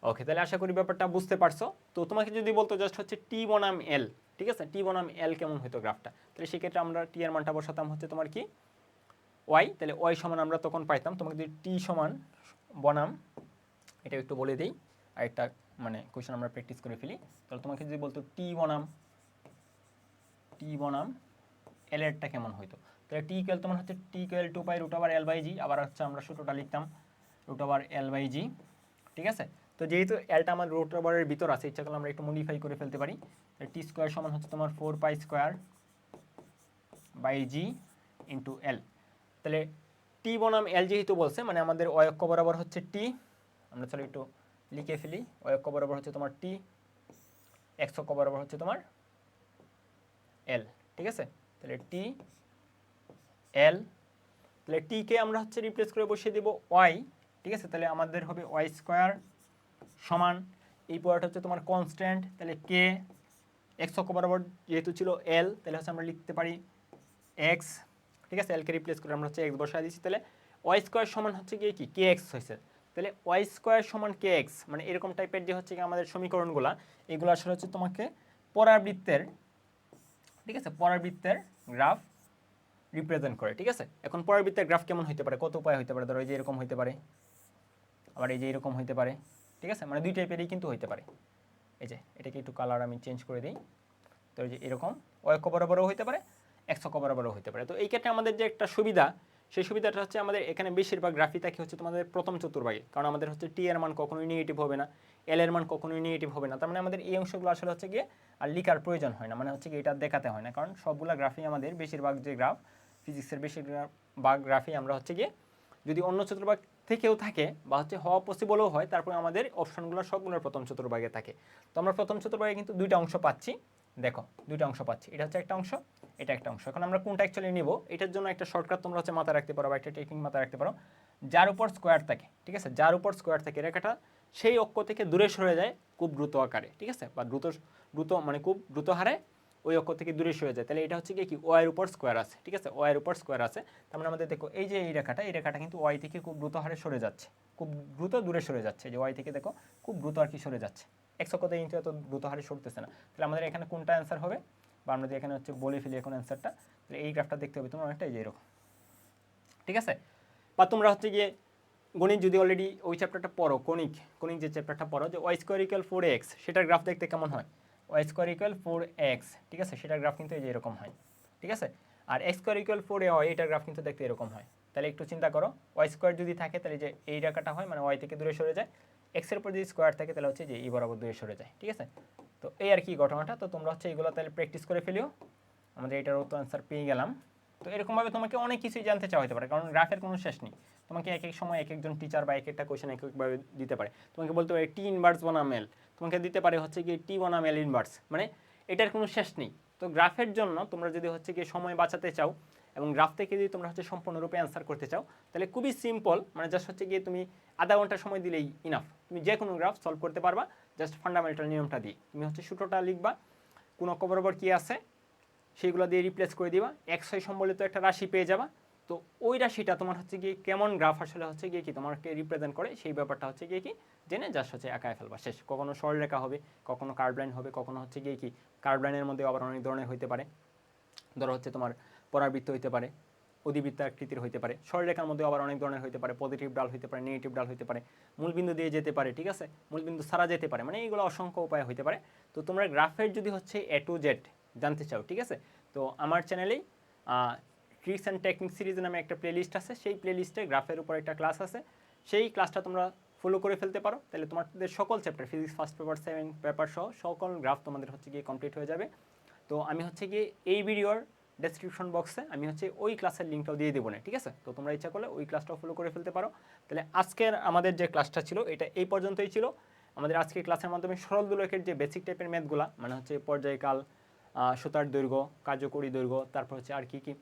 ওকে, তাহলে আশা করি ব্যাপারটা বুঝতে পারছো। তো তোমাকে যদি বলতো জাস্ট হচ্ছে টি বনাম এল, ঠিক আছে? টি বনাম এল কেমন হতো গ্রাফটা, তাহলে সেক্ষেত্রে আমরা টি এর মানটা বসাতাম হচ্ছে তোমার কি ওয়াই, তাহলে ওয়াই সমান আমরা তখন পাইতাম তোমাকে যদি টি সমান বনাম, এটা একটু বলে দিই আর একটা মানে কোয়েশ্চেন আমরা প্র্যাকটিস করে ফেলি। তাহলে তোমাকে যদি বলতো টি বনাম এল এরটা কেমন হইতো, তাহলে টি ইকুয়াল তোমার হচ্ছে টি ইকুয়াল 2π√L/g, আবার হচ্ছে আমরা সূত্রটা লিখতাম √L/g, ঠিক আছে? তো যেহেতু এলটা আমার √এর ভিতর আছে, ইচ্ছা করলে আমরা একটু মডিফাই করে ফেলতে পারি। টি স্কোয়ার সমান হচ্ছে তোমার 4π² ইন্টু এল। তাহলে টি বনাম এল যেহেতু বলছে, মানে আমাদের ওয়াই অক্ষ বরাবর হচ্ছে টি, আমরা চলো একটু লিখে ফেলি, ওয়াই অক্ষ বরাবর হচ্ছে তোমার টি, এক্স অক্ষ বরাবর হচ্ছে তোমার এল, ঠিক আছে? তাহলে টি এল, তাহলে টিকে আমরা হচ্ছে রিপ্লেস করে বসিয়ে দেব ওয়াই, ঠিক আছে? তাহলে আমাদের হবে ওয়াই স্কোয়ার সমান এই পড়াটা হচ্ছে তোমার কনস্ট্যান্ট, তাহলে কে এক্স অক্ষ বরাবর যেহেতু ছিল এল, তাহলে হচ্ছে আমরা লিখতে পারি এক্স, ঠিক আছে? এলকে রিপ্লেস করে আমরা হচ্ছে এক্স বসাই দিচ্ছি, তাহলে ওয়াই স্কোয়ার সমান হচ্ছে গিয়ে কি কে এক্স হয়েছে। তাহলে ওয়াই স্কোয়ার সমান কে এক্স, মানে এরকম টাইপের যে হচ্ছে কি আমাদের সমীকরণগুলো, এগুলো আসলে হচ্ছে তোমাকে পরাবৃত্তের, ঠিক আছে, পরাবৃত্তের গ্রাফ রিপ্রেজেন্ট করে, ঠিক আছে? এখন পরাবৃত্তের গ্রাফ কেমন হতে পারে, কত উপায় হতে পারে, ধরো এই যে এরকম হতে পারে, আবার এই যে এরকম হতে পারে, ঠিক আছে? মানে দুই টাইপেরই কিন্তু হতে পারে। এই যে এটাকে একটু কালার আমি চেঞ্জ করে দিই, তো এই যে এরকম ওয়াই অক্ষ বরাবরও হতে পারে, এক্স অক্ষ বরাবরও হতে পারে। তো এই ক্ষেত্রে আমাদের যে একটা সুবিধা, সেই সুবিধাটা হচ্ছে আমাদের এখানে বেশিরভাগ গ্রাফই থাকে হচ্ছে তোমাদের প্রথম চতুর্ভাগে, কারণ আমাদের হচ্ছে টি এর মান কখনোই নেগেটিভ হবে না, এল এর মান কখনোই নেগেটিভ হবে না। তার মানে আমাদের এই অংশগুলো আসলে হচ্ছে গিয়ে আর লিখার প্রয়োজন হয় না, মানে হচ্ছে কি এটা দেখাতে হয় না, কারণ সবগুলা গ্রাফই আমাদের বেশিরভাগ যে গ্রাফ ফিজিক্সের বেশিরভাগ গ্রাফই আমরা হচ্ছে গিয়ে যদি অন্য চতুর্ভাগ থেকেও থাকে বা হচ্ছে হওয়া পসিবলও হয়, তারপরে আমাদের অপশনগুলো সবগুলোর প্রথম চতুর্ভাগে থাকে। তো আমরা প্রথম চতুর্ভাগে কিন্তু দুইটা অংশ পাচ্ছি, দেখো দুইটা অংশ পাচ্ছি, এটা হচ্ছে একটা অংশ, এটা একটা অংশ। এখন আমরা কোনটা অ্যাকচুয়ালি নিব, এটার জন্য একটা শর্টকাট তোমরা হচ্ছে মাথায় রাখতে পারো বা একটা টেকনিক মাথায় রাখতে পারো, যার উপর স্কোয়ার থাকে, ঠিক আছে, যার উপর স্কোয়ার থাকে রেখাটা সেই অক্ষ থেকে দূরে সরে যায় খুব দ্রুত আকারে, ঠিক আছে, বা দ্রুত দ্রুত মানে খুব দ্রুত হারে ওই অক্ষ থেকে দূরে সরে যায়, তাহলে এটা হচ্ছে কি ওয়াইয়ের উপর স্কোয়ার আছে, ঠিক আছে, ওয়াইয়ের উপর স্কোয়ার আছে। তার মানে আমাদের দেখো এই যে এই রেখাটা কিন্তু ওয়াই থেকে খুব দ্রুত হারে সরে যাচ্ছে, খুব দ্রুত দূরে সরে যাচ্ছে, যে ওয়াই থেকে দেখো খুব দ্রুত আর কি সরে যাচ্ছে, এক্স অক্ষতে কিন্তু এত দ্রুত হারে সরতেছে না। তাহলে আমাদের এখানে কোনটা অ্যান্সার হবে, বা আমরা যদি এখানে হচ্ছে বলে ফেলি এখন অ্যান্সারটা, তাহলে এই গ্রাফটা দেখতে হবে তোমার অনেকটা এই যে এরকম, ঠিক আছে। বা তোমরা হচ্ছে গিয়ে গণিত যদি অলরেডি ওই চ্যাপ্টারটা পড়ো, কনিক যে চ্যাপ্টারটা পড়ো, যে ওয়াই স্কোয়ার ইকুয়াল 4x, সেটার গ্রাফ দেখতে কেমন হয়, ওয়াই স্কোয়ার ইকুয়াল 4x, ঠিক আছে, সেটার গ্রাফ কিন্তু এই যে এরকম হয়, ঠিক আছে। আর এক্স স্কোয়ার ইকুয়াল 4ay, এটার গ্রাফ কিন্তু দেখতে এরকম হয়। তাহলে একটু চিন্তা করো, ওয়াই স্কোয়ার যদি থাকে তাহলে যে এই রেখাটা হয় মানে ওয়াই থেকে দূরে সরে যায়, এক্সের উপর যদি স্কোয়ার থাকে তাহলে হচ্ছে যে এই বরাবর দূরে সরে যায়, ঠিক আছে। তো এই আর কি ঘটনাটা। তো তোমরা হচ্ছে এইগুলো তাহলে প্র্যাকটিস করে ফেলিও, আমাদের এটার উত্তর অ্যান্সার পেয়ে গেলাম। তো এরকমভাবে তোমাকে অনেক কিছুই জানতে চাওয়া হতে পারে, কারণ গ্রাফের কোনো শেষ নেই। তোমাকে এক এক সময় এক একজন টিচার বা এক একটা কোয়েশ্চেন এক একভাবে দিতে পারে। তোমাকে বলতে পারে টি ইনভার্স বনাম এল, তোমাকে দিতে পারে হচ্ছে গিয়ে টি বনাম এল ইনভার্স, মানে এটার কোনো শেষ নেই। তো গ্রাফের জন্য তোমরা যদি হচ্ছে গিয়ে সময় বাঁচাতে চাও এবং গ্রাফ থেকে যদি তোমরা হচ্ছে সম্পূর্ণরূপে অ্যান্সার করতে চাও, তাহলে খুবই সিম্পল, মানে জাস্ট হচ্ছে গিয়ে তুমি আধা ঘন্টা সময় দিলেই ইনাফ, তুমি যে কোনো গ্রাফ সলভ করতে পারবা জাস্ট ফান্ডামেন্টাল নিয়মটা দিয়ে। তুমি হচ্ছে সূত্রটা লিখবা, কোন অক্ষ বরাবর কী আছে সেইগুলো দিয়ে রিপ্লেস করে দিবা, XY সম্বলিত একটা রাশি পেয়ে যাবা। তো ওই রাশিটা তোমার হচ্ছে গিয়ে কেমন গ্রাফ আসলে হচ্ছে গিয়ে কি তোমাকে রিপ্রেজেন্ট করে সেই ব্যাপারটা হচ্ছে গিয়ে কি জেনে জাস্ট হচ্ছে একাই ফেলবা, শেষ। কখনো সরলরেখা হবে, কখনো কার্ভ লাইন হবে, কখনো হচ্ছে গিয়ে কি কার্ভ লাইনের মধ্যে আবার অনেক ধরনের হতে পারে, ধরো হচ্ছে তোমার পরাবৃত্ত হতে পারে, অধিবৃত্তাকৃতির হতে পারে, সরলরেখার মধ্যে আবার অনেক ধরনের হতে পারে, পজিটিভ ডাল হতে পারে, নেগেটিভ ডাল হতে পারে, মূলবিন্দু দিয়ে যেতে পারে, ঠিক আছে, মূলবিন্দু ছাড়া যেতে পারে, মানে এইগুলো অসংখ্য উপায় হতে পারে। তো তোমরা গ্রাফের যদি হচ্ছে A to Z জানতে চাও, ঠিক আছে, তো আমার চ্যানেলেই ট্রিক্স অ্যান্ড টেকনিক সিরিজ নামে একটা প্লেলিস্ট আছে, সেই প্লেলিস্টে গ্রাফের উপর একটা ক্লাস আছে, সেই ক্লাসটা তোমরা ফলো করে ফেলতে পারো, তাহলে তোমাদের সকল chapter physics first paper 7 paper সহ সকল গ্রাফ তোমাদের হচ্ছে গিয়ে কমপ্লিট হয়ে যাবে। তো আমি হচ্ছে গিয়ে এই ভিডিওর ডেসক্রিপশন বক্সে আমি হচ্ছে ওই ক্লাসের লিঙ্কটাও দিয়ে দেবো না, ঠিক আছে। তো তোমরা ইচ্ছা করলে ওই ক্লাসটাও ফলো করে ফেলতে পারো। তাহলে আজকের আমাদের যে ক্লাসটা ছিল এটা এই পর্যন্তই ছিল। আমাদের আজকের ক্লাসের মাধ্যমে সরল দোলকের যে বেসিক টাইপের ম্যাথগুলা, মানে হচ্ছে পর্যায়কাল, সুতার দৈর্ঘ্য, কার্যকরী দৈর্ঘ্য, তারপর হচ্ছে আর কি কি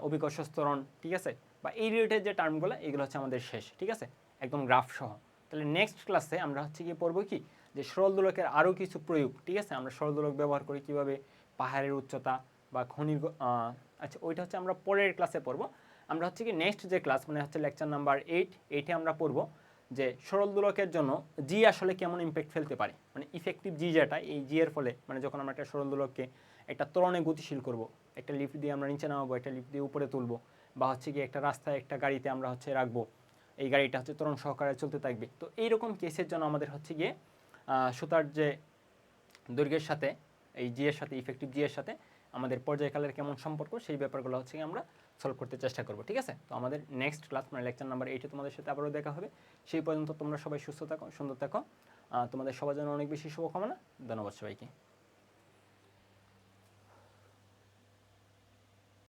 অভিকর্ষ স্তরণ, ঠিক আছে, বা এই রিলেটেড যে টার্মগুলো এগুলো হচ্ছে আমাদের শেষ, ঠিক আছে, একদম গ্রাফ সহ। তাহলে নেক্সট ক্লাসে আমরা হচ্ছে গিয়ে পড়বো কি যে সরল দোলকের আরও কিছু প্রয়োগ, ঠিক আছে, আমরা সরল দোলক ব্যবহার করি কীভাবে, পাহাড়ের উচ্চতা বা খনির, আচ্ছা ওইটা হচ্ছে আমরা পরের ক্লাসে পড়বো। আমরা হচ্ছে কি নেক্সট যে ক্লাস মানে হচ্ছে লেকচার নাম্বার 8 আমরা পড়বো যে সরল দোলকের জন্য জি আসলে কেমন ইম্প্যাক্ট ফেলতে পারে, মানে ইফেক্টিভ জি যেটা, এই জি এর ফলে মানে যখন আমরা একটা সরল দোলককে একটা ত্বরণে গতিশীল করব, একটা লিফট দিয়ে আমরা নিচে নামাবো, একটা লিফট দিয়ে উপরে তুলবো, বা হচ্ছে কি একটা রাস্তায় একটা গাড়িতে আমরা হচ্ছে রাখবো, এই গাড়িটা হচ্ছে ত্বরণ সহকারে চলতে থাকবে। তো এইরকম কেসের জন্য আমাদের হচ্ছে গিয়ে সুতার যে দৈর্ঘ্যের সাথে এই জি এর সাথে ইফেক্টিভ জি এর সাথে আমাদের পর্যায়কালের কেমন সম্পর্ক সেই ব্যাপারগুলো হচ্ছে আমরা সলভ করতে চেষ্টা করবো, ঠিক আছে। তো আমাদের নেক্সট ক্লাস মানে লেকচার নাম্বার 8 তোমাদের সাথে আবারও দেখা হবে। সেই পর্যন্ত তোমরা সবাই সুস্থ থাকো, সুন্দর থাকো, তোমাদের সবার জন্য অনেক বেশি শুভকামনা। ধন্যবাদ সবাইকে।